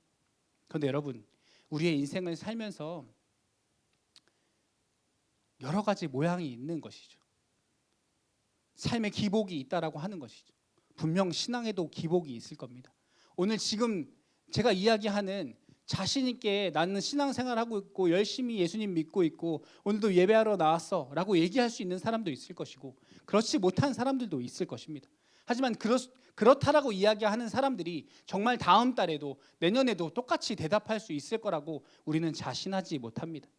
그런데 여러분 우리의 인생을 살면서 여러 가지 모양이 있는 것이죠. 삶의 기복이 있다라고 하는 것이죠. 분명 신앙에도 기복이 있을 겁니다. 오늘 지금 제가 이야기하는 자신 있게 나는 신앙생활하고 있고 열심히 예수님 믿고 있고 오늘도 예배하러 나왔어 라고 얘기할 수 있는 사람도 있을 것이고 그렇지 못한 사람들도 있을 것입니다. 하지만 그렇다라고 이야기하는 사람들이 정말 다음 달에도 내년에도 똑같이 대답할 수 있을 거라고 우리는 자신하지 못합니다.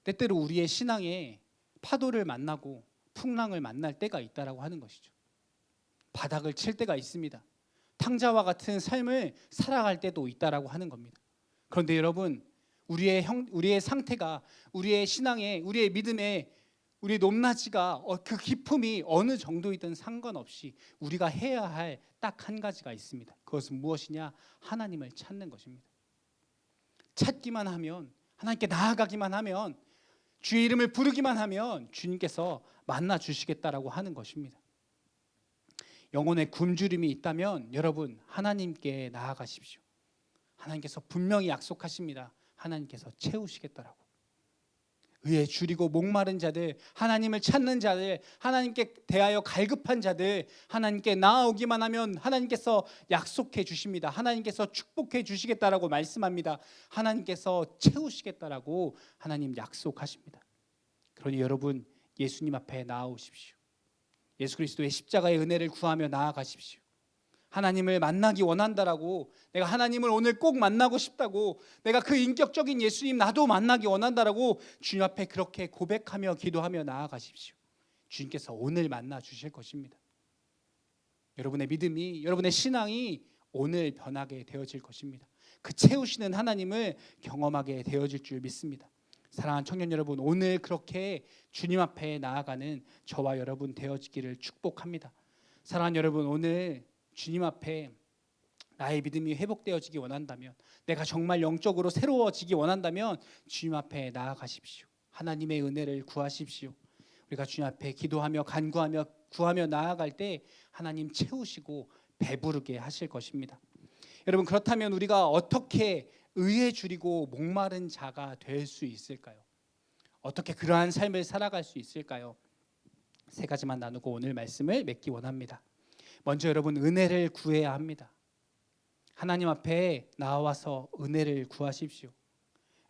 때때로 우리의 신앙에 파도를 만나고 풍랑을 만날 때가 있다라고 하는 것이죠. 바닥을 칠 때가 있습니다. 탕자와 같은 삶을 살아갈 때도 있다라고 하는 겁니다. 그런데 여러분 우리의 상태가 우리의 신앙에 우리의 믿음에 우리의 높낮이가 그 기품이 어느 정도이든 상관없이 우리가 해야 할 딱 한 가지가 있습니다. 그것은 무엇이냐? 하나님을 찾는 것입니다. 찾기만 하면 하나님께 나아가기만 하면 주의 이름을 부르기만 하면 주님께서 만나 주시겠다라고 하는 것입니다. 영혼의 굶주림이 있다면 여러분 하나님께 나아가십시오. 하나님께서 분명히 약속하십니다. 하나님께서 채우시겠다라고. 의에 줄이고 목마른 자들, 하나님을 찾는 자들, 하나님께 대하여 갈급한 자들, 하나님께 나아오기만 하면 하나님께서 약속해 주십니다. 하나님께서 축복해 주시겠다라고 말씀합니다. 하나님께서 채우시겠다라고 하나님 약속하십니다. 그러니 여러분 예수님 앞에 나아오십시오. 예수 그리스도의 십자가의 은혜를 구하며 나아가십시오. 하나님을 만나기 원한다라고, 내가 하나님을 오늘 꼭 만나고 싶다고, 내가 그 인격적인 예수님 나도 만나기 원한다라고 주님 앞에 그렇게 고백하며 기도하며 나아가십시오. 주님께서 오늘 만나 주실 것입니다. 여러분의 믿음이, 여러분의 신앙이 오늘 변하게 되어질 것입니다. 그 채우시는 하나님을 경험하게 되어질 줄 믿습니다. 사랑하는 청년 여러분, 오늘 그렇게 주님 앞에 나아가는 저와 여러분 되어지기를 축복합니다. 사랑하는 여러분, 오늘 주님 앞에 나의 믿음이 회복되어지기 원한다면, 내가 정말 영적으로 새로워지기 원한다면 주님 앞에 나아가십시오. 하나님의 은혜를 구하십시오. 우리가 주님 앞에 기도하며 간구하며 구하며 나아갈 때 하나님 채우시고 배부르게 하실 것입니다. 여러분, 그렇다면 우리가 어떻게 의에 줄이고 목마른 자가 될 수 있을까요? 어떻게 그러한 삶을 살아갈 수 있을까요? 세 가지만 나누고 오늘 말씀을 맺기 원합니다. 먼저 여러분, 은혜를 구해야 합니다. 하나님 앞에 나와서 은혜를 구하십시오.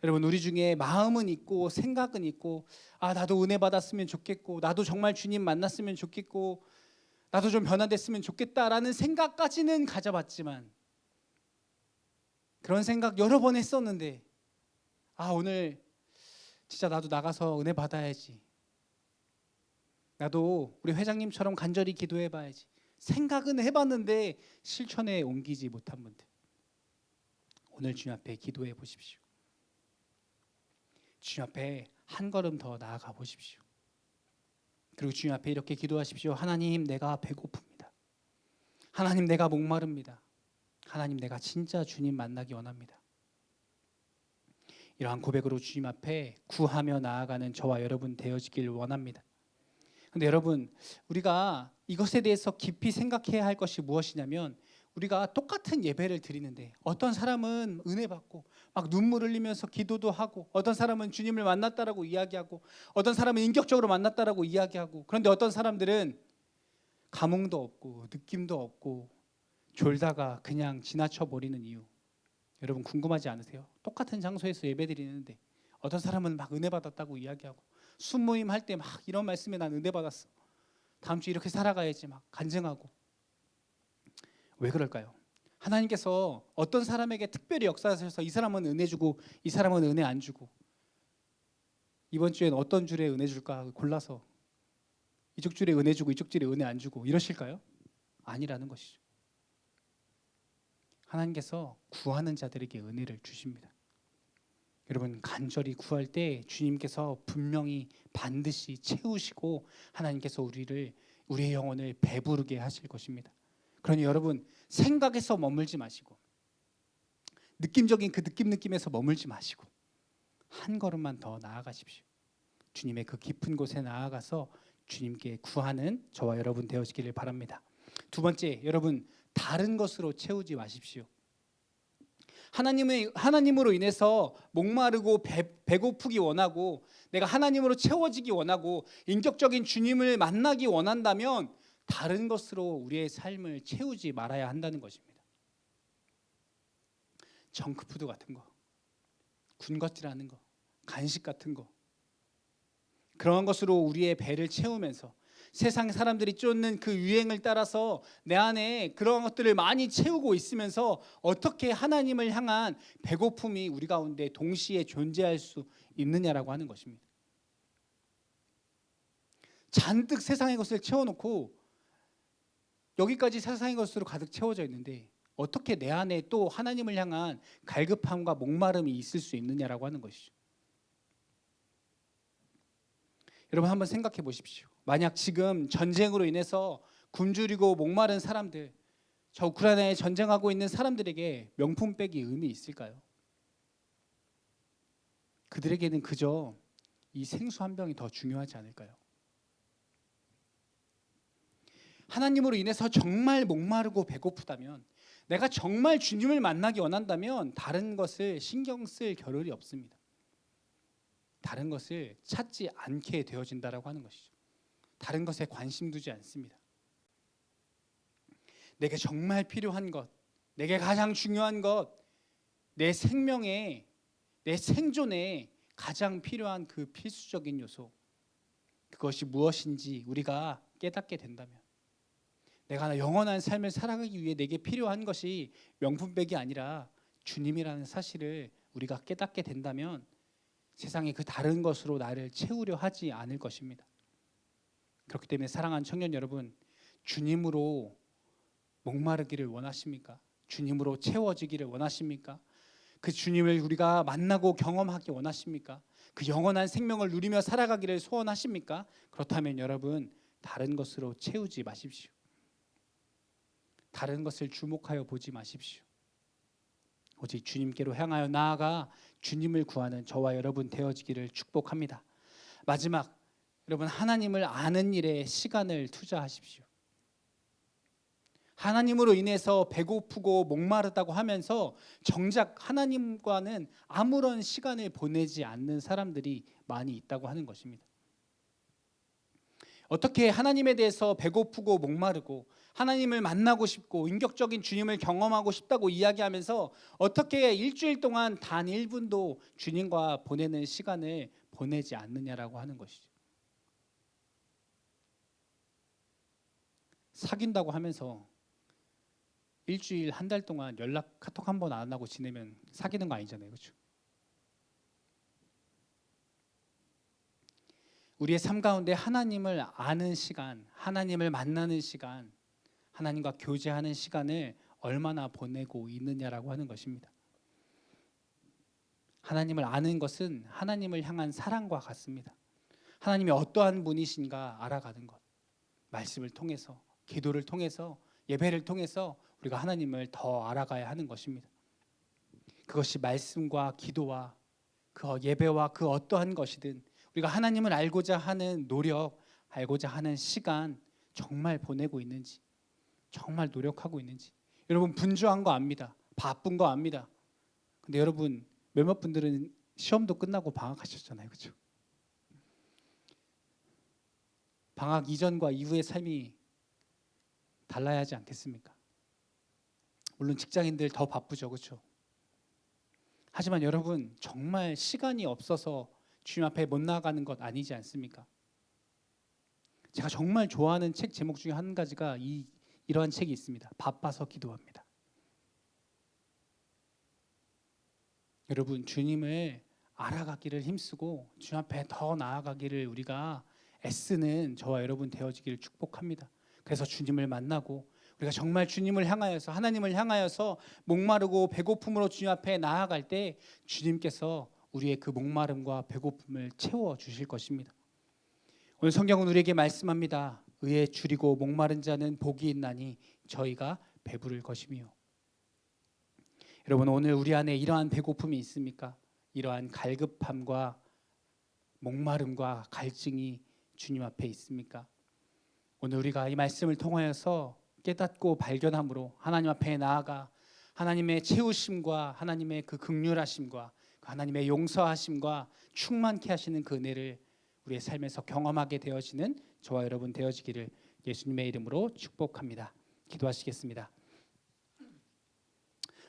여러분, 우리 중에 마음은 있고 생각은 있고, 나도 은혜 받았으면 좋겠고, 나도 정말 주님 만났으면 좋겠고, 나도 좀 변화됐으면 좋겠다라는 생각까지는 가져봤지만, 그런 생각 여러 번 했었는데, 오늘 진짜 나도 나가서 은혜 받아야지, 나도 우리 회장님처럼 간절히 기도해봐야지, 생각은 해봤는데 실천에 옮기지 못한 분들, 오늘 주님 앞에 기도해 보십시오. 주님 앞에 한 걸음 더 나아가 보십시오. 그리고 주님 앞에 이렇게 기도하십시오. 하나님, 내가 배고픕니다. 하나님, 내가 목마릅니다. 하나님, 내가 진짜 주님 만나기 원합니다. 이러한 고백으로 주님 앞에 구하며 나아가는 저와 여러분 되어지길 원합니다. 근데 여러분, 우리가 이것에 대해서 깊이 생각해야 할 것이 무엇이냐면, 우리가 똑같은 예배를 드리는데 어떤 사람은 은혜 받고 막 눈물 흘리면서 기도도 하고, 어떤 사람은 주님을 만났다라고 이야기하고, 어떤 사람은 인격적으로 만났다라고 이야기하고, 그런데 어떤 사람들은 감흥도 없고 느낌도 없고 졸다가 그냥 지나쳐 버리는 이유, 여러분 궁금하지 않으세요? 똑같은 장소에서 예배 드리는데 어떤 사람은 막 은혜 받았다고 이야기하고, 순모임 할 때 막 이런 말씀에 난 은혜 받았어, 다음 주 이렇게 살아가야지 막 간증하고. 왜 그럴까요? 하나님께서 어떤 사람에게 특별히 역사하셔서 이 사람은 은혜 주고 이 사람은 은혜 안 주고, 이번 주엔 어떤 줄에 은혜 줄까 골라서 이쪽 줄에 은혜 주고 이쪽 줄에 은혜 안 주고 이러실까요? 아니라는 것이죠. 하나님께서 구하는 자들에게 은혜를 주십니다. 여러분, 간절히 구할 때 주님께서 분명히 반드시 채우시고 하나님께서 우리의 영혼을 배부르게 하실 것입니다. 그러니 여러분, 생각에서 머물지 마시고, 느낌적인 그 느낌에서 머물지 마시고 한 걸음만 더 나아가십시오. 주님의 그 깊은 곳에 나아가서 주님께 구하는 저와 여러분 되어지기를 바랍니다. 두 번째, 여러분, 다른 것으로 채우지 마십시오. 하나님으로 인해서 목마르고 배고프기 원하고, 내가 하나님으로 채워지기 원하고, 인격적인 주님을 만나기 원한다면 다른 것으로 우리의 삶을 채우지 말아야 한다는 것입니다. 정크푸드 같은 거, 군것질하는 거, 간식 같은 거, 그런 것으로 우리의 배를 채우면서 세상 사람들이 쫓는 그 유행을 따라서 내 안에 그런 것들을 많이 채우고 있으면서 어떻게 하나님을 향한 배고픔이 우리 가운데 동시에 존재할 수 있느냐라고 하는 것입니다. 잔뜩 세상의 것을 채워놓고 여기까지 세상의 것으로 가득 채워져 있는데 어떻게 내 안에 또 하나님을 향한 갈급함과 목마름이 있을 수 있느냐라고 하는 것이죠. 여러분, 한번 생각해 보십시오. 만약 지금 전쟁으로 인해서 굶주리고 목마른 사람들, 저 우크라이나에 전쟁하고 있는 사람들에게 명품백이 의미 있을까요? 그들에게는 그저 이 생수 한 병이 더 중요하지 않을까요? 하나님으로 인해서 정말 목마르고 배고프다면, 내가 정말 주님을 만나기 원한다면 다른 것을 신경 쓸 겨를이 없습니다. 다른 것을 찾지 않게 되어진다라고 하는 것이죠. 다른 것에 관심 두지 않습니다. 내게 정말 필요한 것, 내게 가장 중요한 것, 내 생명에, 내 생존에 가장 필요한 그 필수적인 요소, 그것이 무엇인지 우리가 깨닫게 된다면, 내가 영원한 삶을 살아가기 위해 내게 필요한 것이 명품백이 아니라 주님이라는 사실을 우리가 깨닫게 된다면 세상의 그 다른 것으로 나를 채우려 하지 않을 것입니다. 그렇기 때문에 사랑하는 청년 여러분, 주님으로 목마르기를 원하십니까? 주님으로 채워지기를 원하십니까? 그 주님을 우리가 만나고 경험하기 원하십니까? 그 영원한 생명을 누리며 살아가기를 소원하십니까? 그렇다면 여러분, 다른 것으로 채우지 마십시오. 다른 것을 주목하여 보지 마십시오. 오직 주님께로 향하여 나아가 주님을 구하는 저와 여러분 되어지기를 축복합니다. 마지막, 여러분, 하나님을 아는 일에 시간을 투자하십시오. 하나님으로 인해서 배고프고 목마르다고 하면서 정작 하나님과는 아무런 시간을 보내지 않는 사람들이 많이 있다고 하는 것입니다. 어떻게 하나님에 대해서 배고프고 목마르고 하나님을 만나고 싶고 인격적인 주님을 경험하고 싶다고 이야기하면서 어떻게 일주일 동안 단 1분도 주님과 보내는 시간을 보내지 않느냐라고 하는 것이죠. 사귄다고 하면서 일주일, 한 달 동안 카톡 한 번 안 하고 지내면 사귀는 거 아니잖아요, 그렇죠? 우리의 삶 가운데 하나님을 아는 시간, 하나님을 만나는 시간, 하나님과 교제하는 시간을 얼마나 보내고 있느냐라고 하는 것입니다. 하나님을 아는 것은 하나님을 향한 사랑과 같습니다. 하나님이 어떠한 분이신가 알아가는 것, 말씀을 통해서, 기도를 통해서, 예배를 통해서 우리가 하나님을 더 알아가야 하는 것입니다. 그것이 말씀과 기도와 그 예배와 그 어떠한 것이든 우리가 하나님을 알고자 하는 노력, 알고자 하는 시간 정말 보내고 있는지, 정말 노력하고 있는지. 여러분, 분주한 거 압니다. 바쁜 거 압니다. 근데 여러분, 몇몇 분들은 시험도 끝나고 방학하셨잖아요, 그렇죠? 방학 이전과 이후의 삶이 달라야 하지 않겠습니까? 물론 직장인들 더 바쁘죠, 그렇죠? 하지만 여러분, 정말 시간이 없어서 주님 앞에 못 나가는 것 아니지 않습니까? 제가 정말 좋아하는 책 제목 중에 한 가지가 이러한 책이 있습니다. 바빠서 기도합니다. 여러분, 주님을 알아가기를 힘쓰고 주님 앞에 더 나아가기를 우리가 애쓰는 저와 여러분 되어지기를 축복합니다. 그래서 주님을 만나고 우리가 정말 주님을 향하여서, 하나님을 향하여서 목마르고 배고픔으로 주님 앞에 나아갈 때 주님께서 우리의 그 목마름과 배고픔을 채워주실 것입니다. 오늘 성경은 우리에게 말씀합니다. 의에 줄이고 목마른 자는 복이 있나니 저희가 배부를 것이며. 여러분, 오늘 우리 안에 이러한 배고픔이 있습니까? 이러한 갈급함과 목마름과 갈증이 주님 앞에 있습니까? 오늘 우리가 이 말씀을 통하여서 깨닫고 발견함으로 하나님 앞에 나아가 하나님의 채우심과 하나님의 그 긍휼하심과 하나님의 용서하심과 충만케 하시는 그 은혜를 우리의 삶에서 경험하게 되어지는 저와 여러분 되어지기를 예수님의 이름으로 축복합니다. 기도하시겠습니다.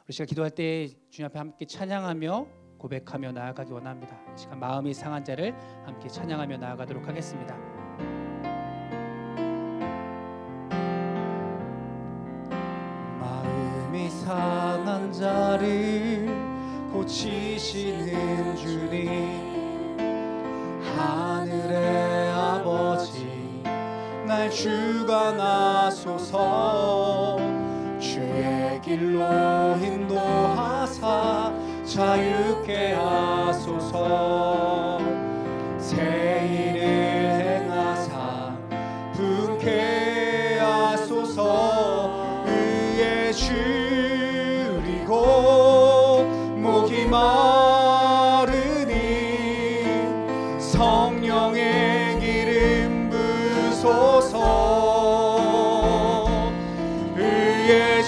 우리 시간 기도할 때 주님 앞에 함께 찬양하며 고백하며 나아가기 원합니다. 이 시간 마음이 상한 자를 함께 찬양하며 나아가도록 하겠습니다. 마음이 상한 자를 고치시는 주님, 하늘의 아버지 날 주관하소서. 주의 길로 인도하사 자유케 하소서. 새 일을 행하사 분케 하소서. 의에 줄이고 목이 마르니 성령의 기름 부소서.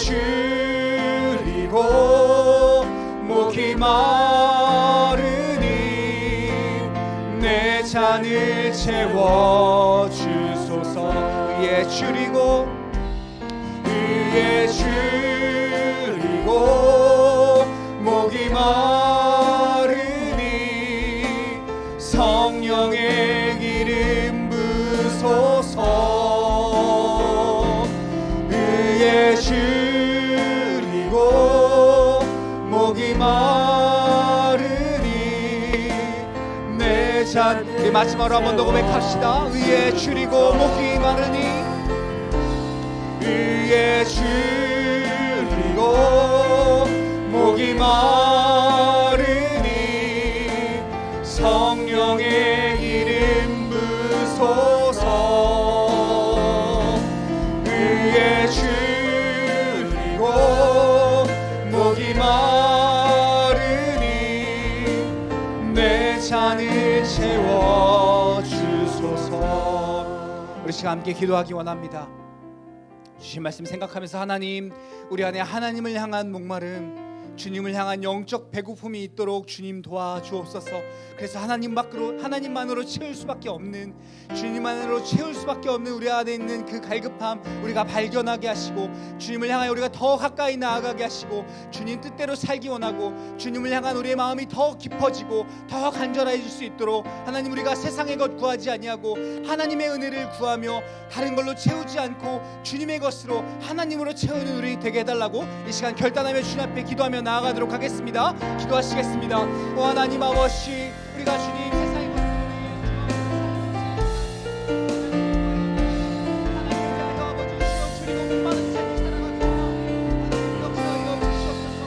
줄이고 목이 마르니 내 잔을 채워주소서. 의에 줄이고 목이 마르니 성령의 기름 부소서. 의에 줄이고 목이 마르니 내 잔. 우리 마지막으로 한 번 더 고백합시다. 의에 줄이고 목이 마르니 의에 줄이고 목이 마르니 성령의 기름 부소서. 의에 줄이고 목이 마르니 내 잔을 채워주소서. 우리 시간 함께 기도하기 원합니다. 주신 말씀 생각하면서 하나님, 우리 안에 하나님을 향한 목마름, 주님을 향한 영적 배고픔이 있도록 주님 도와주옵소서. 그래서 하나님만으로 채울 수밖에 없는, 주님만으로 채울 수밖에 없는 우리 안에 있는 그 갈급함 우리가 발견하게 하시고, 주님을 향하여 우리가 더 가까이 나아가게 하시고, 주님 뜻대로 살기 원하고 주님을 향한 우리의 마음이 더 깊어지고 더 간절해질 수 있도록 하나님, 우리가 세상의 것 구하지 아니하고 하나님의 은혜를 구하며 다른 걸로 채우지 않고 주님의 것으로 하나님으로 채우는 우리 되게 해달라고 이 시간 결단하며 주님 앞에 기도하며 나아가도록 하겠습니다. 기도하시겠습니다. 오 하나님 아버지, 우리가 주님 세상의 것을 하나님 아버지 주여 줄이고 목마른 삶을 살아가기 원합니다. 하나님 역사 이어주시옵소서.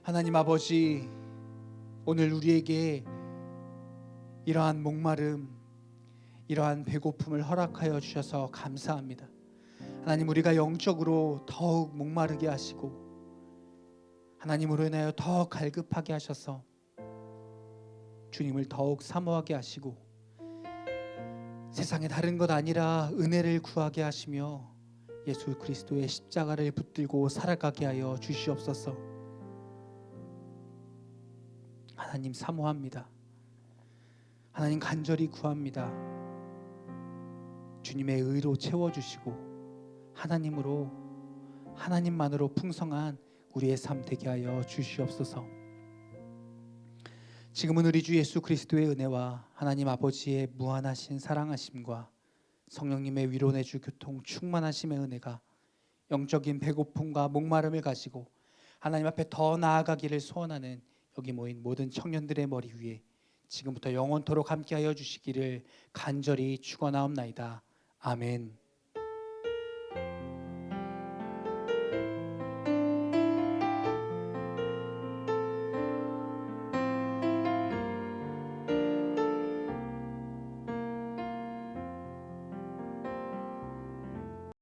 하나님 아버지, 오늘 우리에게 이러한 목마름, 이러한 배고픔을 허락하여 주셔서 감사합니다. 하나님, 우리가 영적으로 더욱 목마르게 하시고 하나님으로 인하여 더 갈급하게 하셔서 주님을 더욱 사모하게 하시고 세상에 다른 것 아니라 은혜를 구하게 하시며 예수 그리스도의 십자가를 붙들고 살아가게 하여 주시옵소서. 하나님 사모합니다. 하나님 간절히 구합니다. 주님의 의로 채워주시고 하나님만으로 풍성한 우리의 삶 되게 하여 주시옵소서. 지금은 우리 주 예수 그리스도의 은혜와 하나님 아버지의 무한하신 사랑하심과 성령님의 위로 내주 교통 충만하심의 은혜가 영적인 배고픔과 목마름을 가지고 하나님 앞에 더 나아가기를 소원하는 여기 모인 모든 청년들의 머리 위에 지금부터 영원토록 함께하여 주시기를 간절히 축원하옵나이다. 아멘.